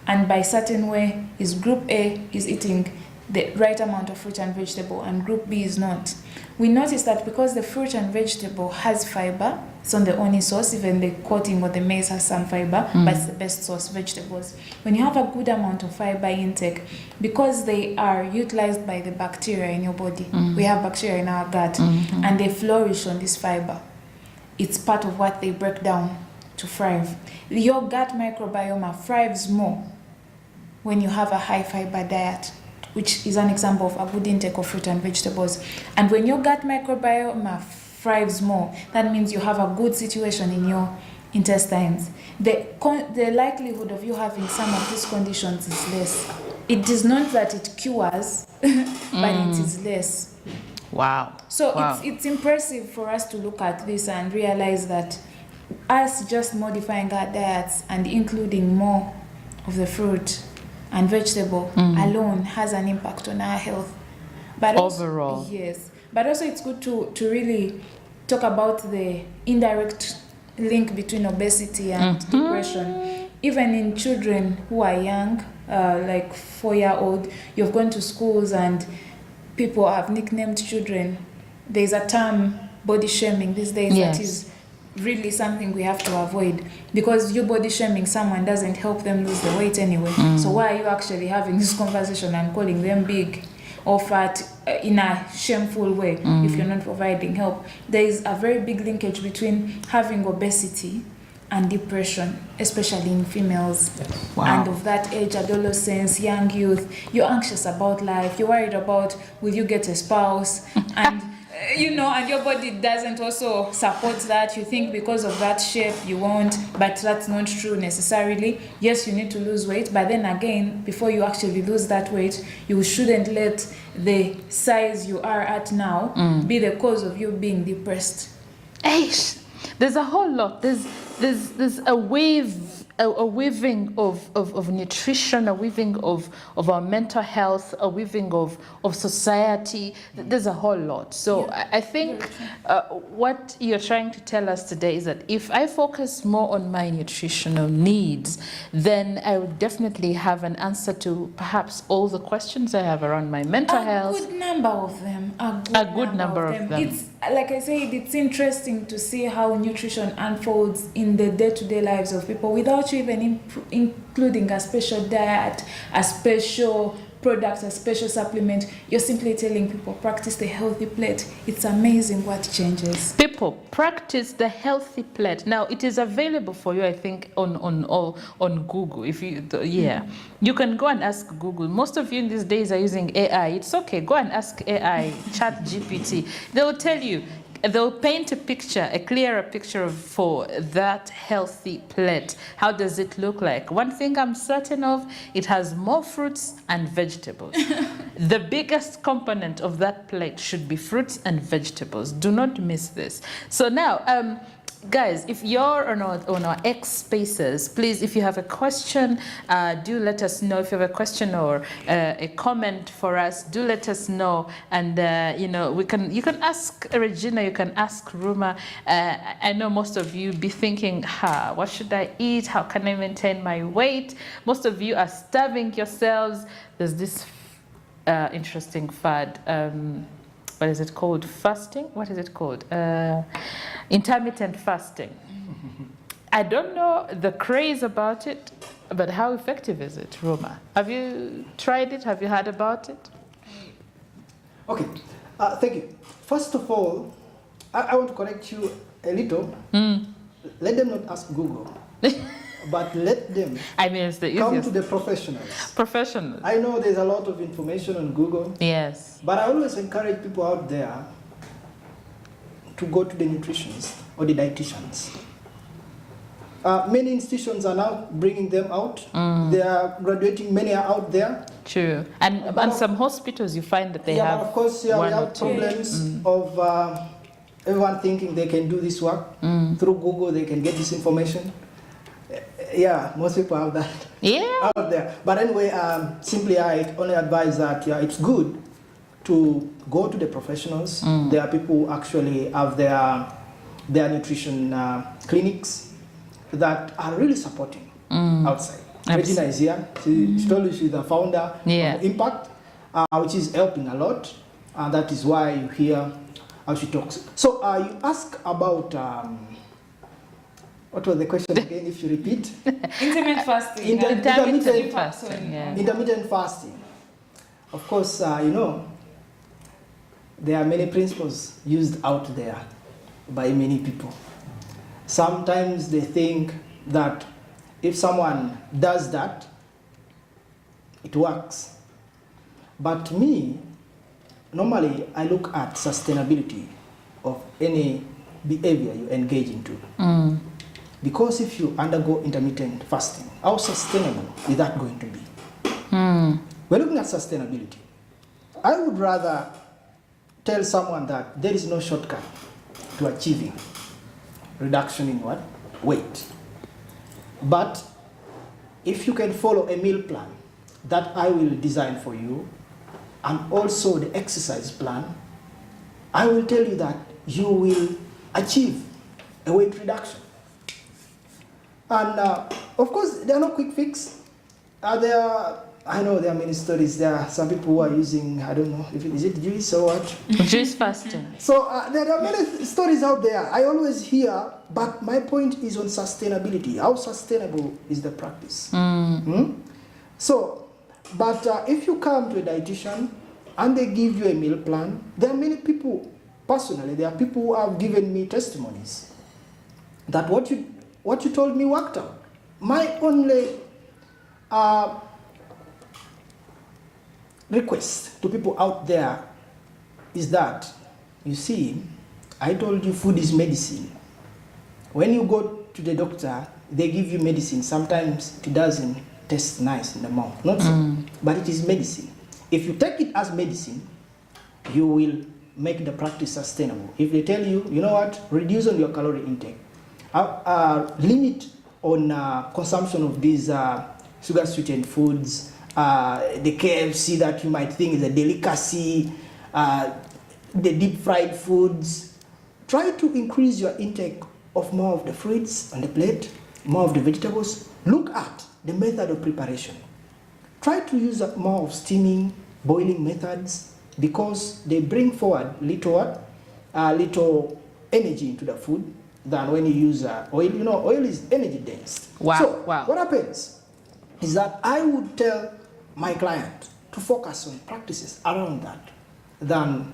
and by certain way is group A is eating the right amount of fruit and vegetable and group B is not. We notice that because the fruit and vegetable has fiber, it's on the only source, even the coating or the maize has some fiber, but it's the best source, vegetables. When you have a good amount of fiber intake, because they are utilized by the bacteria in your body, we have bacteria in our gut, and they flourish on this fiber. It's part of what they break down to thrive. Your gut microbiome thrives more when you have a high fiber diet, which is an example of a good intake of fruit and vegetables. And when your gut microbiome thrives more, that means you have a good situation in your intestines. The likelihood of you having some of these conditions is less. It is not that it cures, but it is less. Wow. So it's impressive for us to look at this and realize that us just modifying our diets and including more of the fruit and vegetable alone has an impact on our health. But overall. Also, yes. But also it's good to really talk about the indirect link between obesity and depression. Even in children who are young, like 4-year-old, you've gone to schools and people have nicknamed children. There's a term, body shaming, these days that is really something we have to avoid, because you body shaming someone doesn't help them lose the weight anyway. So why are you actually having this conversation and calling them big or fat in a shameful way if you're not providing help? There is a very big linkage between having obesity and depression, especially in females. And of that age, adolescence, young youth, you're anxious about life, you're worried about will you get a spouse, and and your body doesn't also support that. You think because of that shape you won't, but that's not true necessarily. Yes, you need to lose weight, but then again, before you actually lose that weight, you shouldn't let the size you are at now be the cause of you being depressed. There's a whole lot. There's there's a weaving of nutrition, a weaving of our mental health, a weaving of society. There's a whole lot. So I think what you're trying to tell us today is that if I focus more on my nutritional needs, then I would definitely have an answer to perhaps all the questions I have around my mental health. A good number of them. A good number of them. It's, like I said, it's interesting to see how nutrition unfolds in the day-to-day lives of people without you even including a special diet, a special product, a special supplement. You're simply telling people, practice the healthy plate. It's amazing what changes. People, practice the healthy plate. Now, it is available for you, I think, on Google. If you, you can go and ask Google. Most of you in these days are using AI. It's okay. Go and ask AI, Chat GPT. They will tell you. They'll paint a picture, a clearer picture for that healthy plate. How does it look like? One thing I'm certain of, it has more fruits and vegetables. The biggest component of that plate should be fruits and vegetables. Do not miss this. So now, guys, if you're on our X Spaces, please, if you have a question, do let us know. If you have a question or a comment for us, do let us know. And you know, you can ask Regina, you can ask Ruma. I know most of you be thinking, what should I eat? How can I maintain my weight? Most of you are starving yourselves. There's this interesting fad. What is it called? Fasting? What is it called? Intermittent fasting. I don't know the craze about it, but how effective is it, Roma? Have you tried it? Have you heard about it? Okay, thank you. First of all, I want to correct you a little. Let them not ask Google. But let them it's the come easiest. to the professionals. Professionals. I know there's a lot of information on Google. Yes. But I always encourage people out there to go to the nutritionists or the dietitians. Many institutions are now bringing them out. They are graduating, many are out there. True. And some hospitals you find that they have. But of course, we have problems of everyone thinking they can do this work. Through Google, they can get this information. Yeah, most people have that out there. But anyway, simply I only advise that it's good to go to the professionals. There are people who actually have their nutrition clinics that are really supporting outside. Regina is here. She told you she's the founder of Impact, which is helping a lot. And that is why you hear how she talks. So you ask about... what was the question again, if you repeat? Intermittent fasting. Intermittent fasting. Intermittent fasting. Of course, you know, there are many principles used out there by many people. Sometimes they think that if someone does that, it works. But me, normally I look at sustainability of any behavior you engage into. Because if you undergo intermittent fasting, how sustainable is that going to be? We're looking at sustainability. I would rather tell someone that there is no shortcut to achieving reduction in what? Weight. But if you can follow a meal plan that I will design for you, and also the exercise plan, I will tell you that you will achieve a weight reduction. And of course, there are no quick fix. I know there are many stories. There are some people who are using, I don't know, is it juice or what? Juice fasting. So there are many stories out there. I always hear, but my point is on sustainability. How sustainable is the practice? So, but if you come to a dietitian and they give you a meal plan, there are many people, personally, there are people who have given me testimonies that what you told me worked out. My only request to people out there is that, you see, I told you food is medicine. When you go to the doctor, they give you medicine. Sometimes it doesn't taste nice in the mouth. Not so, but it is medicine. If you take it as medicine, you will make the practice sustainable. If they tell you, you know what, reduce on your calorie intake, limit on consumption of these sugar-sweetened foods, the KFC that you might think is a delicacy, the deep-fried foods. Try to increase your intake of more of the fruits on the plate, more of the vegetables. Look at the method of preparation. Try to use more of steaming, boiling methods, because they bring forward little energy into the food than when you use oil. You know, oil is energy dense. Wow. So what happens is that I would tell my client to focus on practices around that than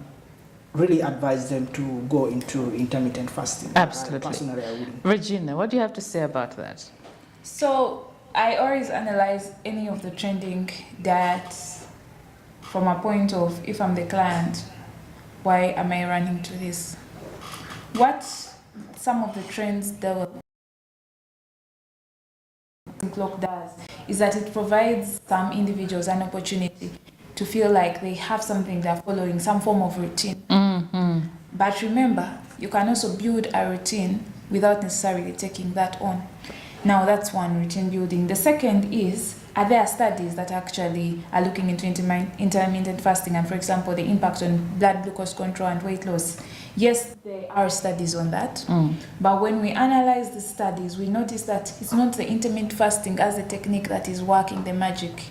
really advise them to go into intermittent fasting. Absolutely. Personally, I wouldn't. Regina, what do you have to say about that? So I always analyze any of the trending diets from a point of, if I'm the client, why am I running to this? What some of the trends the clock does is that it provides some individuals an opportunity to feel like they have something they're following, some form of routine. Mm-hmm. But remember, you can also build a routine without necessarily taking that on. Now that's one, routine building. The second is, are there studies that actually are looking into intermittent fasting and, for example, the impact on blood glucose control and weight loss? Yes, there are studies on that. But when we analyze the studies, we notice that it's not the intermittent fasting as a technique that is working the magic.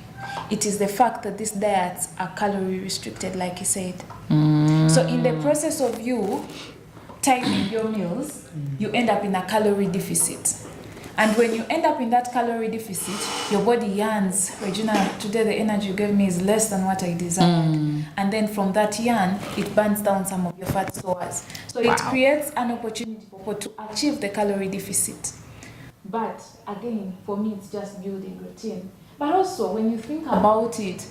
It is the fact that these diets are calorie restricted, like you said. So in the process of you timing your meals, you end up in a calorie deficit. And when you end up in that calorie deficit, your body yearns, Regina, today the energy you gave me is less than what I desired. And then from that yearn, it burns down some of your fat stores. So it creates an opportunity for people to achieve the calorie deficit. But again, for me, it's just building routine. But also, when you think about it,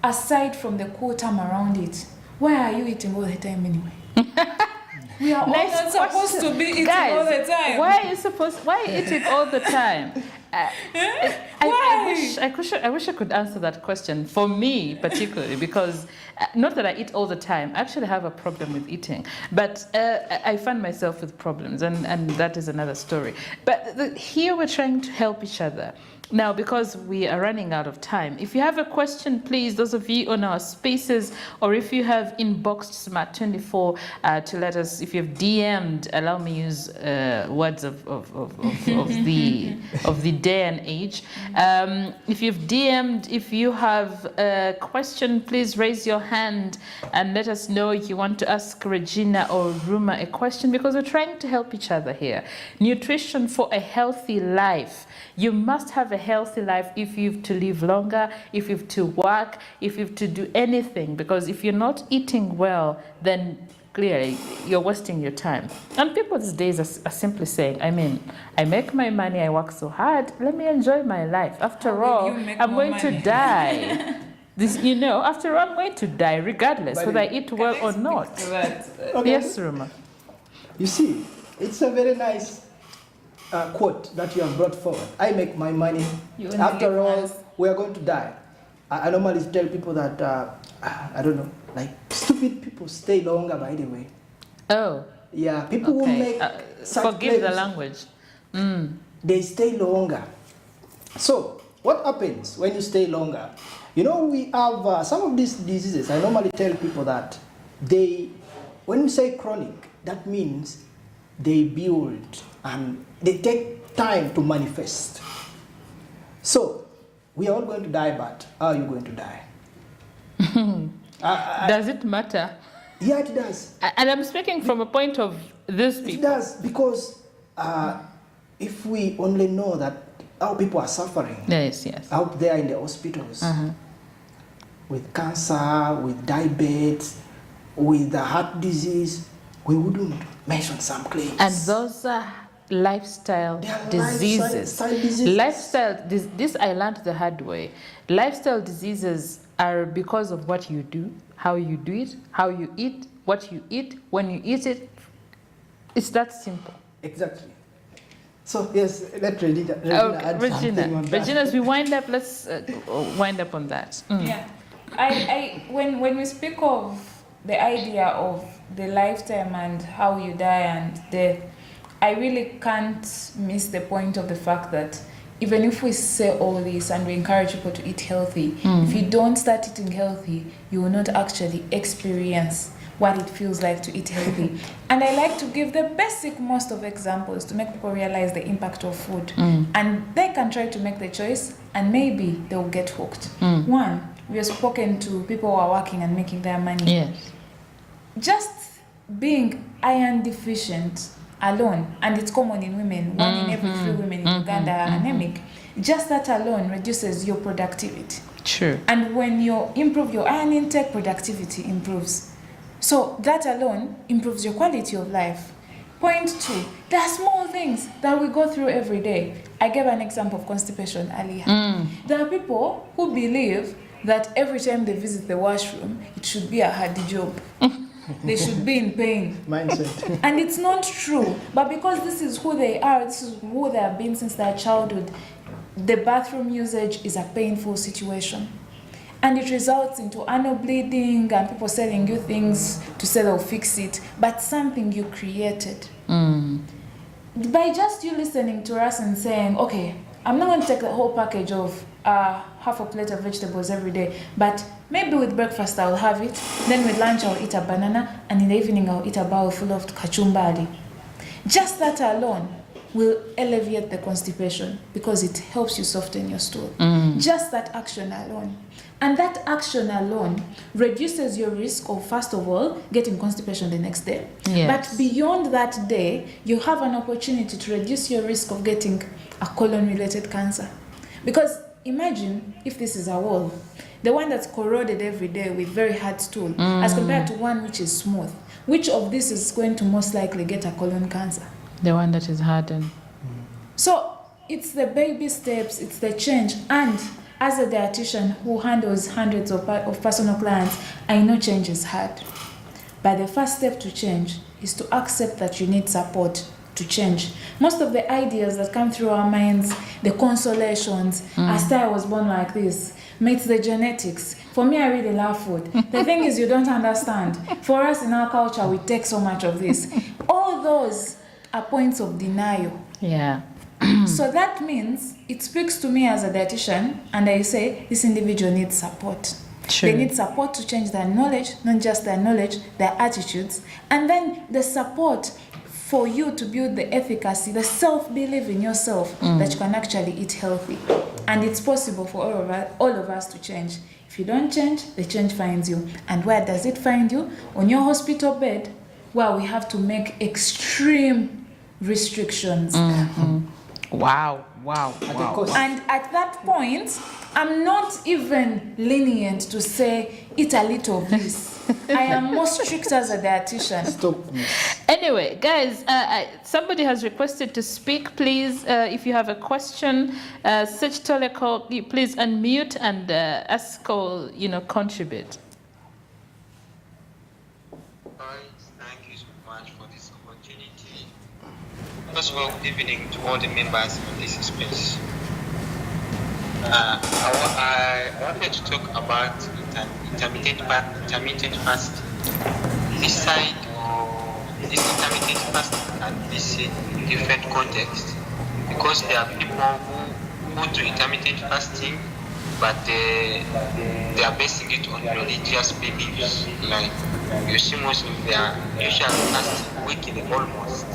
aside from the cool time around it, why are you eating all the time anyway? We are all not supposed to be eating all the time. Why are you eating all the time? I wish I could answer that question for me particularly, because not that I eat all the time. I actually have a problem with eating, but I find myself with problems, and that is another story. But here we're trying to help each other. Now, because we are running out of time, if you have a question, please, those of you on our spaces, or if you have inboxed Smart24 to let us, if you've DM'd, allow me use words of the day and age. If you've DM'd, if you have a question, please raise your hand and let us know if you want to ask Regina or Ruma a question, because we're trying to help each other here. Nutrition for a healthy life. You must have a healthy life if you've to live longer, if you've to work, if you've to do anything, because if you're not eating well, then clearly you're wasting your time. And people these days are simply saying, I mean, I make my money, I work so hard, let me enjoy my life. After all, I'm going to die. After all, I'm going to die regardless whether I eat well or not. Okay. Yes, Ruma. You see, it's a very nice quote that you have brought forward. I make my money. After all, we are going to die. I normally tell people that, I don't know, like stupid people stay longer, by the way. Oh. Yeah, people who make such forgive the claims, language. They stay longer. So, what happens when you stay longer? You know, we have some of these diseases. I normally tell people that when we say chronic, that means they build and they take time to manifest. So, we are all going to die, but how are you going to die? Does it matter? Yeah, it does. And I'm speaking from a point of these people. It does, because if we only know that how people are suffering out there in the hospitals with cancer, with diabetes, with the heart disease, we wouldn't mention some claims. And those are lifestyle diseases. This I learned the hard way. Lifestyle diseases are because of what you do, how you do it, how you eat, what you eat, when you eat it. It's that simple. Exactly. So yes, let Regina add something on that. Regina, as we wind up, let's wind up on that. Yeah, when we speak of the idea of the lifetime and how you die and death, I really can't miss the point of the fact that even if we say all this and we encourage people to eat healthy, if you don't start eating healthy, you will not actually experience what it feels like to eat healthy. And I like to give the basic most of examples to make people realize the impact of food. And they can try to make the choice and maybe they'll get hooked. One, we have spoken to people who are working and making their money. Yes. Just being iron deficient alone, and it's common in women, 1 in every 3 women in Uganda are anemic. Just that alone reduces your productivity. True. And when you improve your iron intake, productivity improves. So that alone improves your quality of life. Point 2, there are small things that we go through every day. I gave an example of constipation earlier. There are people who believe that every time they visit the washroom, it should be a hard job. They should be in pain. Mindset. And it's not true. But because this is who they are, this is who they have been since their childhood, the bathroom usage is a painful situation. And it results into anal bleeding and people selling you things to say they'll fix it, but something you created. By just you listening to us and saying, okay, I'm not going to take the whole package of half a plate of vegetables every day, but maybe with breakfast I'll have it, then with lunch I'll eat a banana, and in the evening I'll eat a bowl full of kachumbari. Just that alone will alleviate the constipation because it helps you soften your stool. Just that action alone. And that action alone reduces your risk of, first of all, getting constipation the next day. Yes. But beyond that day, you have an opportunity to reduce your risk of getting a colon-related cancer. Because imagine if this is a wall, the one that's corroded every day with very hard stool, as compared to one which is smooth. Which of this is going to most likely get a colon cancer? The one that is hardened. So it's the baby steps, it's the change. And as a dietitian who handles hundreds of personal clients, I know change is hard. But the first step to change is to accept that you need support to change. Most of the ideas that come through our minds, the consolations, I was born like this, it's the genetics. For me, I really love food. The thing is, you don't understand. For us in our culture, we take so much of this. All those are points of denial. Yeah. So that means it speaks to me as a dietitian, and I say this individual needs support. True. They need support to change their knowledge, not just their knowledge, their attitudes, and then the support for you to build the efficacy, the self-belief in yourself that you can actually eat healthy. And it's possible for all of us to change. If you don't change, the change finds you. And where does it find you? On your hospital bed, where we have to make extreme restrictions. Wow. And at that point, I'm not even lenient to say, eat a little of this. I am more strict as a dietitian. Stop. Anyway, guys, somebody has requested to speak. Please, if you have a question, Sech Toleko, please unmute and ask or contribute. Thank you so much for this opportunity. First of all, good evening to all the members of this space. I wanted to talk about intermittent fasting. This side of this intermittent fasting can be seen in different contexts, because there are people who do intermittent fasting, but they are basing it on religious beliefs. Like you see Muslims, they are usually fasting weekly almost.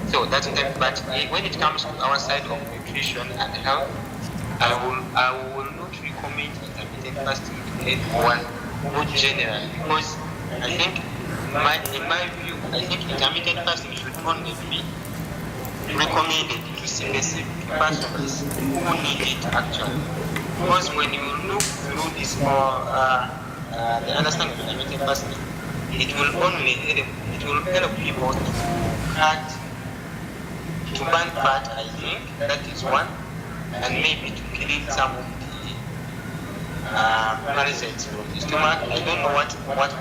So that's them. But when it comes to our side of nutrition and health, I will not recommend intermittent fasting to anyone, not generally, because I think, in my view, I think intermittent fasting should only be recommended to specific persons who need it actually. Because when you look through this more, the understanding of intermittent fasting, it will help people to burn fat. I think that is one. And maybe to kill some of the parasites from the stomach. I don't know what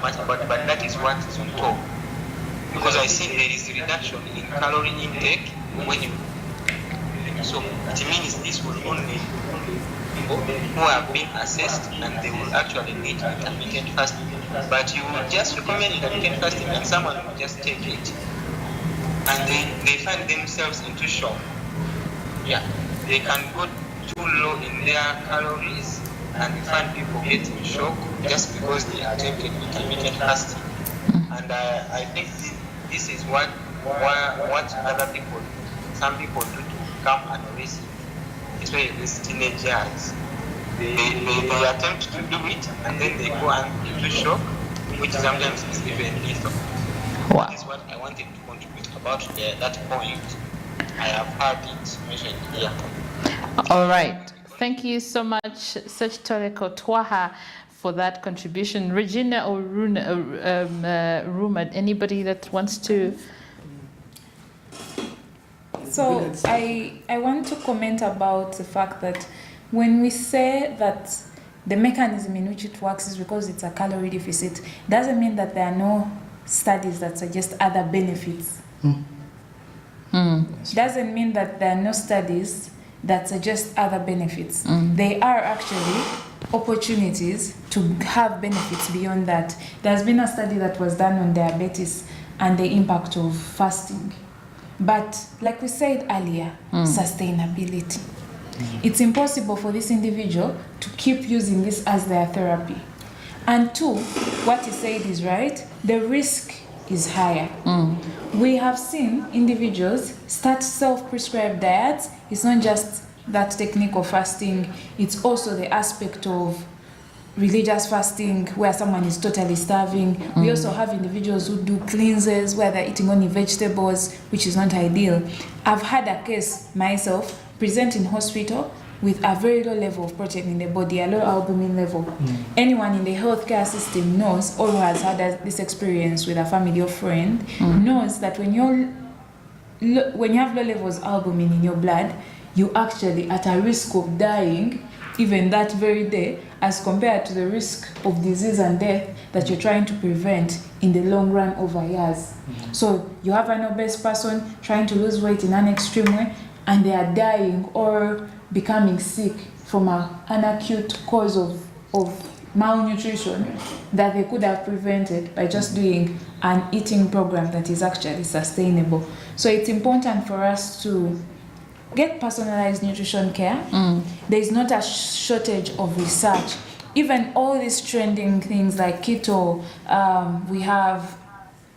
much about, but that is what is on top. Because I see there is a reduction in calorie intake when you. So it means this will only people who have been assessed and they will actually need intermittent fasting. But you will just recommend intermittent fasting and someone will just take it. and they find themselves into shock. Yeah, they can go too low in their calories, and we find people getting shock just because they attempted intermittent fasting. And I think this is what other people, some people do to become anorexic, especially these teenagers. They attempt to do it, and then they go into shock, which sometimes is even lethal. Wow. That is what I wanted to contribute about that point. I have heard it mentioned here. All right. Thank you so much, Sechitoreko Twaha, for that contribution. Regina or Ruma, anybody that wants to? So I want to comment about the fact that when we say that the mechanism in which it works is because it's a calorie deficit, doesn't mean that there are no studies that suggest other benefits. Doesn't mean that there are no studies that suggest other benefits. They are actually opportunities to have benefits beyond that. There's been a study that was done on diabetes and the impact of fasting. But like we said earlier, sustainability. It's impossible for this individual to keep using this as their therapy. And two, what he said is right, the risk is higher. We have seen individuals start self-prescribed diets. It's not just that technique of fasting, it's also the aspect of religious fasting where someone is totally starving. We also have individuals who do cleanses where they're eating only vegetables, which is not ideal. I've had a case myself present in hospital with a very low level of protein in the body, a low albumin level. Anyone in the healthcare system knows, or who has had this experience with a family or friend, knows that when you have low levels of albumin in your blood, you're actually at a risk of dying even that very day, as compared to the risk of disease and death that you're trying to prevent in the long run over years. So you have an obese person trying to lose weight in an extreme way, and they are dying or becoming sick from an acute cause of malnutrition that they could have prevented by just doing an eating program that is actually sustainable. So it's important for us to get personalized nutrition care. There is not a shortage of research. Even all these trending things like keto, we have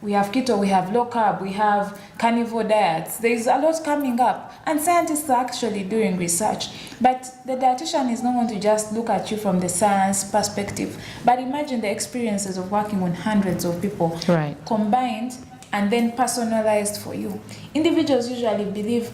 keto, we have low carb, we have carnivore diets. There is a lot coming up, and scientists are actually doing research. But the dietitian is not going to just look at you from the science perspective, but imagine the experiences of working on hundreds of people, combined and then personalized for you. Individuals usually believe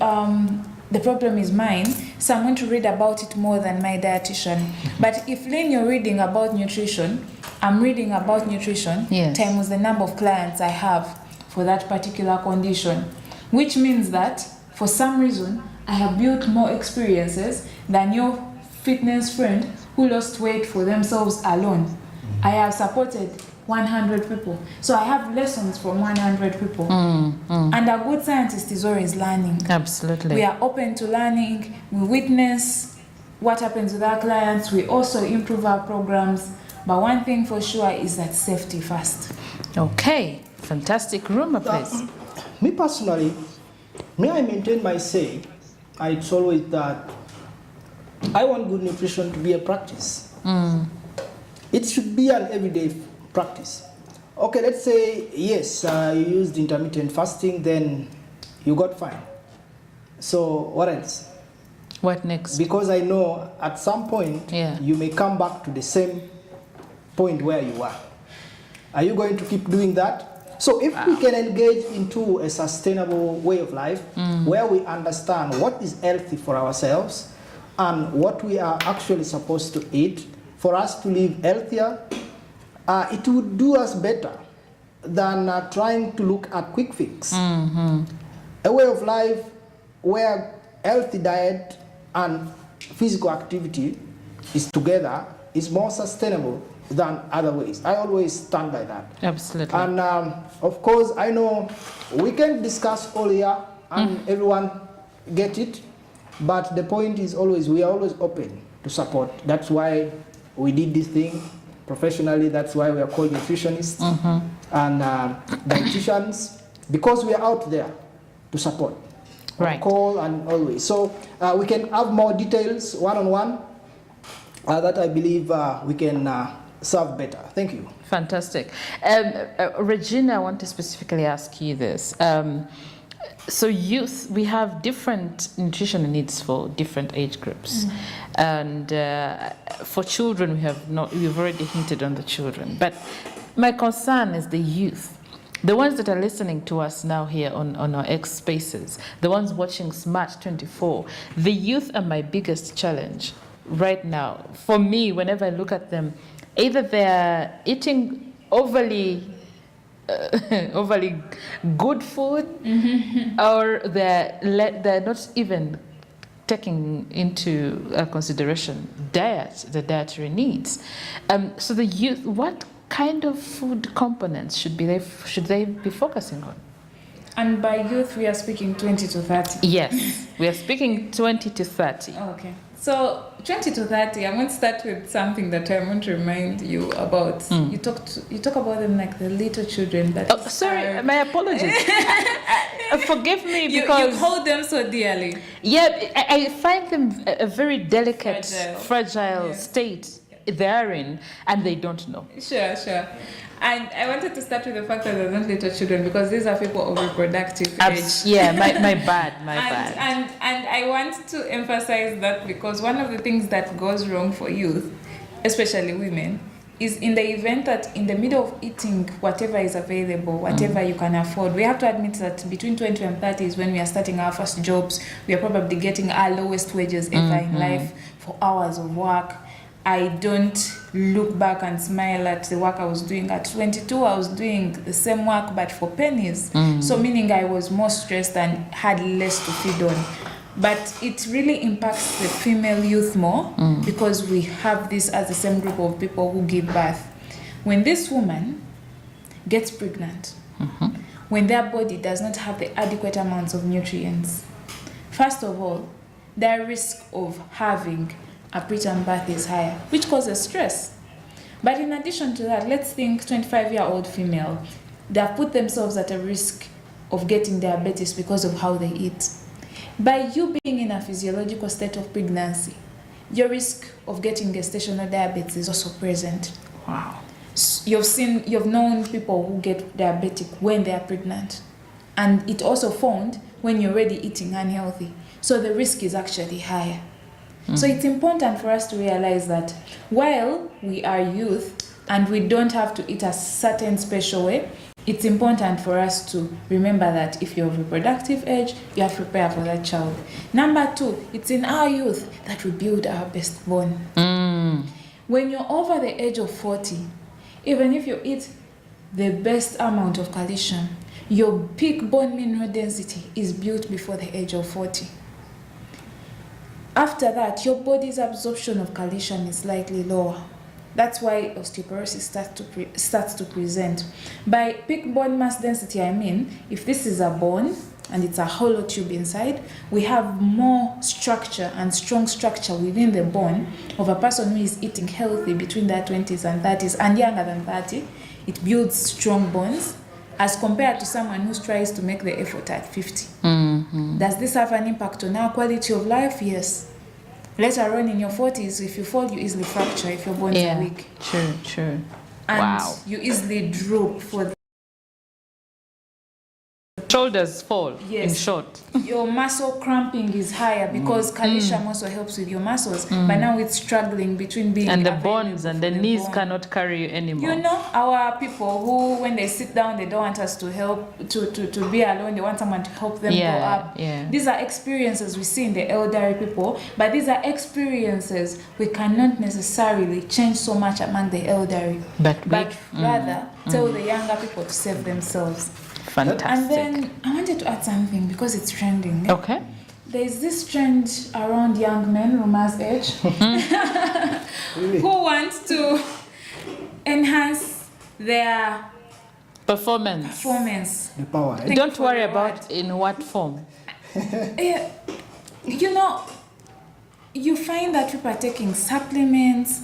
the problem is mine, so I'm going to read about it more than my dietitian. But if Lynn, you're reading about nutrition, I'm reading about nutrition, times the number of clients I have for that particular condition, which means that for some reason I have built more experiences than your fitness friend who lost weight for themselves alone. I have supported 100 people. So I have lessons from 100 people. And a good scientist is always learning. Absolutely. We are open to learning. We witness what happens with our clients. We also improve our programs. But one thing for sure is that safety first. Okay, fantastic. Ruma, please. Me personally, I maintain my say. It's always that I want good nutrition to be a practice. It should be an everyday practice. Okay, let's say, yes, you used intermittent fasting, then you got fine. So what else? What next? Because I know at some point, you may come back to the same point where you were. Are you going to keep doing that? So if we can engage into a sustainable way of life, where we understand what is healthy for ourselves and what we are actually supposed to eat for us to live healthier, it would do us better than trying to look at quick fix. A way of life where healthy diet and physical activity is together is more sustainable than other ways. I always stand by that. Absolutely. And of course, I know we can discuss all here and everyone get it, but the point is always, we are always open to support. That's why we did this thing professionally. That's why we are called nutritionists and dietitians, because we are out there to support. Right. Call and always. So we can have more details one-on-one that I believe we can serve better. Thank you. Fantastic. Regina, I want to specifically ask you this. So youth, we have different nutritional needs for different age groups. And for children, we've already hinted on the children. But my concern is the youth. The ones that are listening to us now here on our X Spaces, the ones watching Smart 24, the youth are my biggest challenge right now. For me, whenever I look at them, either they're eating overly good food, or they're not even taking into consideration the dietary needs. So the youth, what kind of food components should they be focusing on? And by youth, we are speaking 20 to 30. Yes, we are speaking 20 to 30. Okay. So 20 to 30, I'm going to start with something that I want to remind you about. You talk about them like the little children. Sorry, my apologies. Forgive me because you hold them so dearly. Yeah, I find them a very delicate, fragile state they're in, and they don't know. Sure. And I wanted to start with the fact that they're not little children, because these are people of reproductive age. Yeah, my bad. And I want to emphasize that, because one of the things that goes wrong for youth, especially women, is in the event that in the middle of eating whatever is available, whatever you can afford, we have to admit that between 20 and 30 is when we are starting our first jobs. We are probably getting our lowest wages ever in life for hours of work. I don't look back and smile at the work I was doing. At 22, I was doing the same work, but for pennies. So meaning I was more stressed and had less to feed on. But it really impacts the female youth more, because we have this as the same group of people who give birth. When this woman gets pregnant, when their body does not have the adequate amounts of nutrients, first of all, their risk of having a preterm birth is higher, which causes stress. But in addition to that, let's think 25-year-old female, they have put themselves at a risk of getting diabetes because of how they eat. By you being in a physiological state of pregnancy, your risk of getting gestational diabetes is also present. Wow. You've known people who get diabetic when they are pregnant, and it also found when you're already eating unhealthy. So the risk is actually higher. So it's important for us to realize that while we are youth and we don't have to eat a certain special way, it's important for us to remember that if you're of reproductive age, you have to prepare for that child. Number two, it's in our youth that we build our best bone. When you're over the age of 40, even if you eat the best amount of calcium, your peak bone mineral density is built before the age of 40. After that, your body's absorption of calcium is slightly lower. That's why osteoporosis starts to present. By peak bone mass density, I mean, if this is a bone and it's a hollow tube inside, we have more structure and strong structure within the bone of a person who is eating healthy between their 20s and 30s and younger than 30. It builds strong bones as compared to someone who tries to make the effort at 50. Does this have an impact on our quality of life? Yes. Later on in your 40s, if you fall, you easily fracture if your bones are weak. True. And you easily drop for the shoulders fall, in short. Your muscle cramping is higher because calcium also helps with your muscles. But now it's struggling between being and the bones and the knees cannot carry you anymore. You know, our people who, when they sit down, they don't want us to help, to be alone. They want someone to help them go up. These are experiences we see in the elderly people, but these are experiences we cannot necessarily change so much among the elderly. But rather tell the younger people to save themselves. Fantastic. And then I wanted to add something because it's trending. Okay. There's this trend around young men, Roma's age, who want to enhance their performance. The power. Don't worry about in what form. You know, you find that people are taking supplements,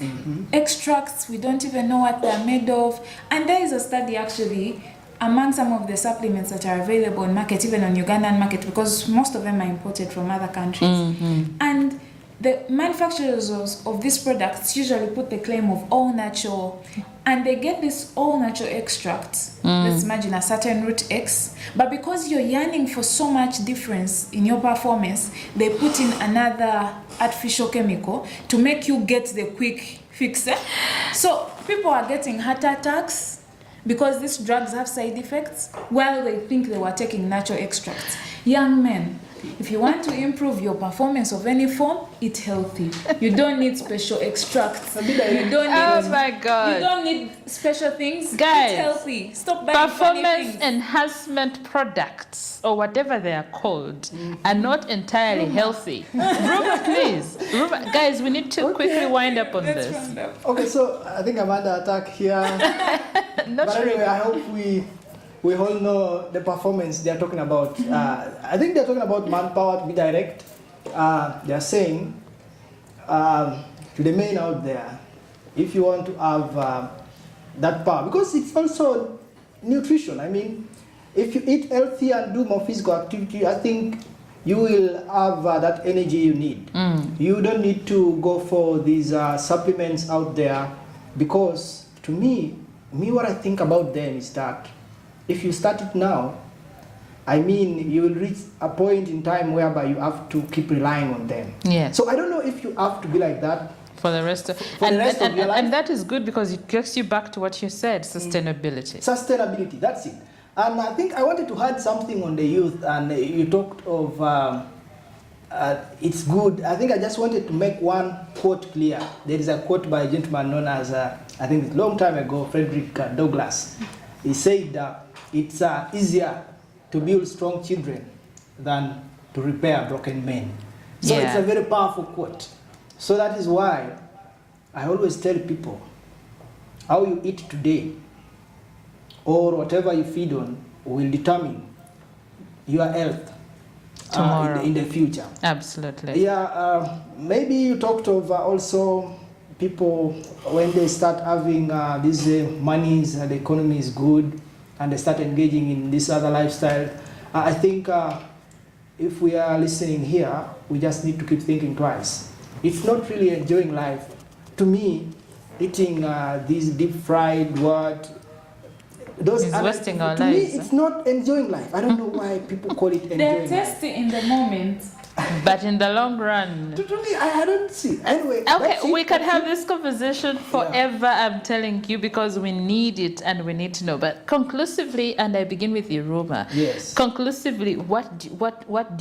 extracts, we don't even know what they're made of. And there is a study actually among some of the supplements that are available in market, even on Ugandan market, because most of them are imported from other countries. And the manufacturers of these products usually put the claim of all natural, and they get this all natural extract. Let's imagine a certain root X, but because you're yearning for so much difference in your performance, they put in another artificial chemical to make you get the quick fix. So people are getting heart attacks because these drugs have side effects while they think they were taking natural extracts. Young men, if you want to improve your performance of any form, eat healthy. You don't need special extracts. You don't need, Oh my God. You don't need special things. Guys, eat healthy. Stop buying funny performance things. enhancement products, or whatever they are called, are not entirely healthy. Ruma, please. Ruma, guys, we need to quickly wind up on this. Okay, so I think I'm under attack here. Not but anyway, I hope we all know the performance they're talking about. I think they're talking about manpower, to be direct. They're saying to the men out there, if you want to have that power, because it's also nutrition. I mean, if you eat healthy and do more physical activity, I think you will have that energy you need. You don't need to go for these supplements out there, because to me, what I think about them is that if you start it now, I mean, you will reach a point in time whereby you have to keep relying on them. Yeah. So I don't know if you have to be like that for the rest of, the rest of your life. And that is good because it takes you back to what you said, sustainability. Sustainability, that's it. And I think I wanted to add something on the youth, and you talked of it's good. I think I just wanted to make one quote clear. There is a quote by a gentleman known as, I think a long time ago, Frederick Douglass. He said, it's easier to build strong children than to repair broken men. So it's a very powerful quote. So that is why I always tell people, how you eat today or whatever you feed on will determine your health tomorrow, in the future. Absolutely. Yeah, maybe you talked of also people when they start having these monies, the economy is good, and they start engaging in this other lifestyle. I think if we are listening here, we just need to keep thinking twice. It's not really enjoying life. To me, eating these deep fried those is wasting our to lives. me, it's not enjoying life. I don't know why people call it enjoying They're life. tasty in the moment, but in the long run, I don't see. Anyway, okay, we can have this conversation forever. I'm telling you, because we need it and we need to know. But conclusively, and I begin with you, Roma. Yes. Conclusively, what do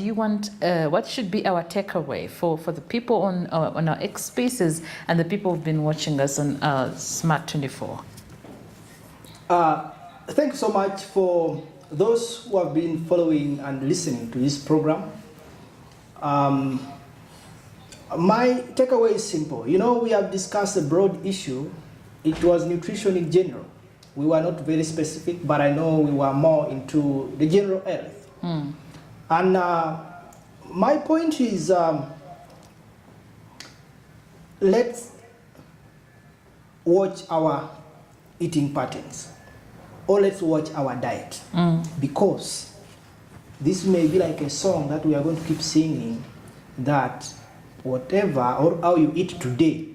you want? What should be our takeaway for the people on our X Spaces and the people who've been watching us on Smart 24? Thank you so much for those who have been following and listening to this program. My takeaway is simple. You know, we have discussed a broad issue. It was nutrition in general. We were not very specific, but I know we were more into the general health. And my point is, let's watch our eating patterns, or let's watch our diet, because this may be like a song that we are going to keep singing, that whatever or how you eat today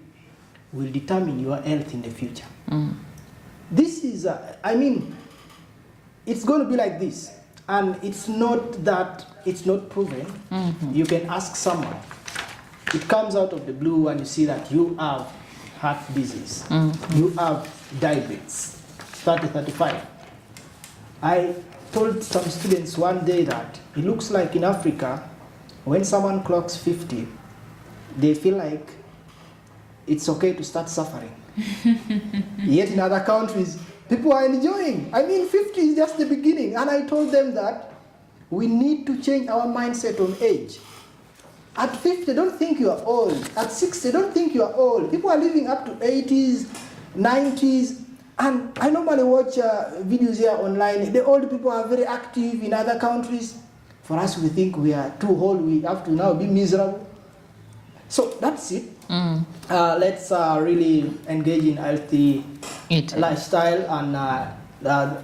will determine your health in the future. This is, I mean, it's going to be like this, and it's not that it's not proven. You can ask someone. It comes out of the blue and you see that you have heart disease, you have diabetes, 30, 35. I told some students one day that it looks like in Africa, when someone clocks 50, they feel like it's okay to start suffering. Yet in other countries, people are enjoying. I mean, 50 is just the beginning. And I told them that we need to change our mindset on age. At 50, don't think you are old. At 60, don't think you are old. People are living up to 80s, 90s. And I normally watch videos here online. The old people are very active in other countries. For us, we think we are too old. We have to now be miserable. So that's it. Let's really engage in healthy lifestyle and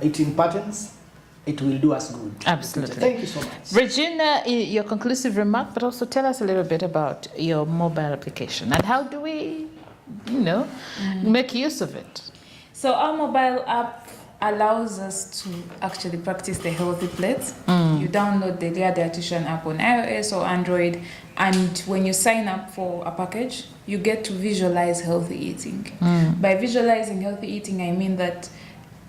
eating patterns, it will do us good. Absolutely. Thank you so much. Regina, your conclusive remark, but also tell us a little bit about your mobile application and how do we, make use of it? So our mobile app allows us to actually practice the healthy plate. You download the Dietary app on iOS or Android, and when you sign up for a package, you get to visualize healthy eating. By visualizing healthy eating, I mean that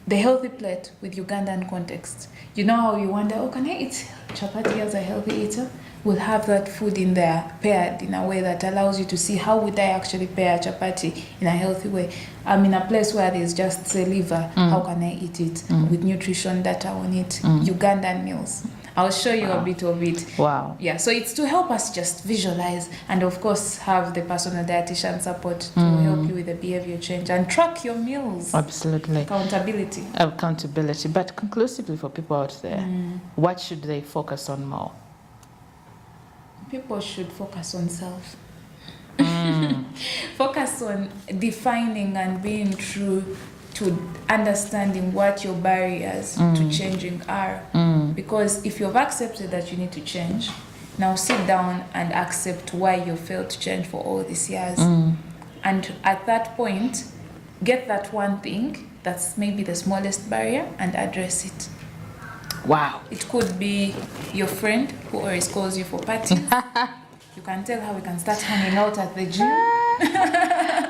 the healthy plate with Ugandan context. You know how you wonder, can I eat chapati as a healthy eater? We'll have that food in there paired in a way that allows you to see how would I actually pair chapati in a healthy way. I'm in a place where there's just say liver, how can I eat it with nutrition data on it, Ugandan meals. I'll show you a bit of it. Wow. Yeah, so it's to help us just visualize and of course have the personal dietitian support to help you with the behavior change and track your meals. Absolutely. Accountability. But conclusively for people out there, what should they focus on more? People should focus on self. Focus on defining and being true to understanding what your barriers to changing are. Because if you've accepted that you need to change, now sit down and accept why you failed to change for all these years. And at that point, get that one thing that's maybe the smallest barrier and address it. Wow. It could be your friend who always calls you for parties. You can tell how we can start hanging out at the gym.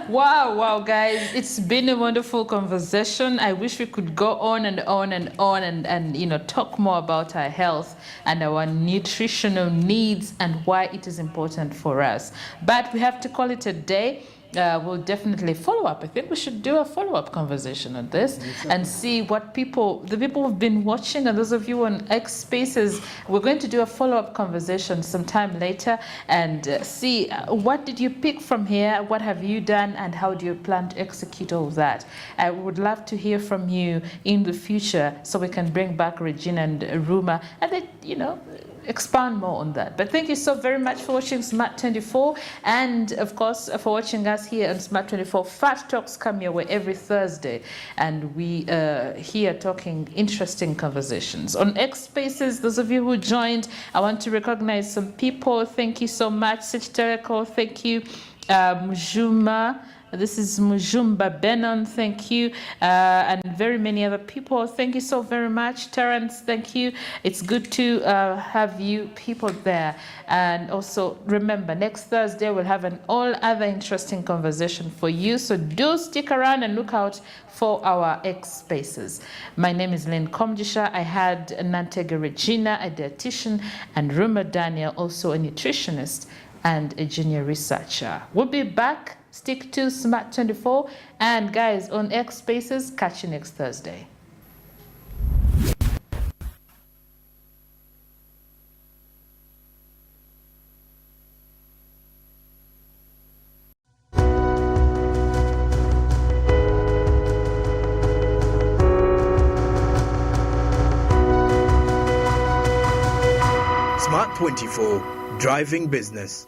Wow, guys. It's been a wonderful conversation. I wish we could go on and on and on and talk more about our health and our nutritional needs and why it is important for us. But we have to call it a day. We'll definitely follow up. I think we should do a follow-up conversation on this and see what the people who've been watching and those of you on X Spaces, we're going to do a follow-up conversation sometime later and see what did you pick from here, what have you done, and how do you plan to execute all of that. I would love to hear from you in the future so we can bring back Regina and Ruma and then, expand more on that. But thank you so very much for watching Smart 24 and of course for watching us here on Smart 24. Fat Talks come your way every Thursday and we here talking interesting conversations. On X Spaces, those of you who joined, I want to recognize some people. Thank you so much. Sichtereko, thank you. Mujuma. This is Mujumba Benon, thank you, and very many other people. Thank you so very much. Terence, thank you. It's good to have you people there. And also remember, next Thursday we'll have an all other interesting conversation for you. So do stick around and look out for our X Spaces. My name is Lynn Komjisha. I had Nantega Regina, a dietitian, and Ruma Daniel, also a nutritionist and a junior researcher. We'll be back. Stick to Smart 24 and guys on X Spaces, catch you next Thursday. Smart 24, driving business.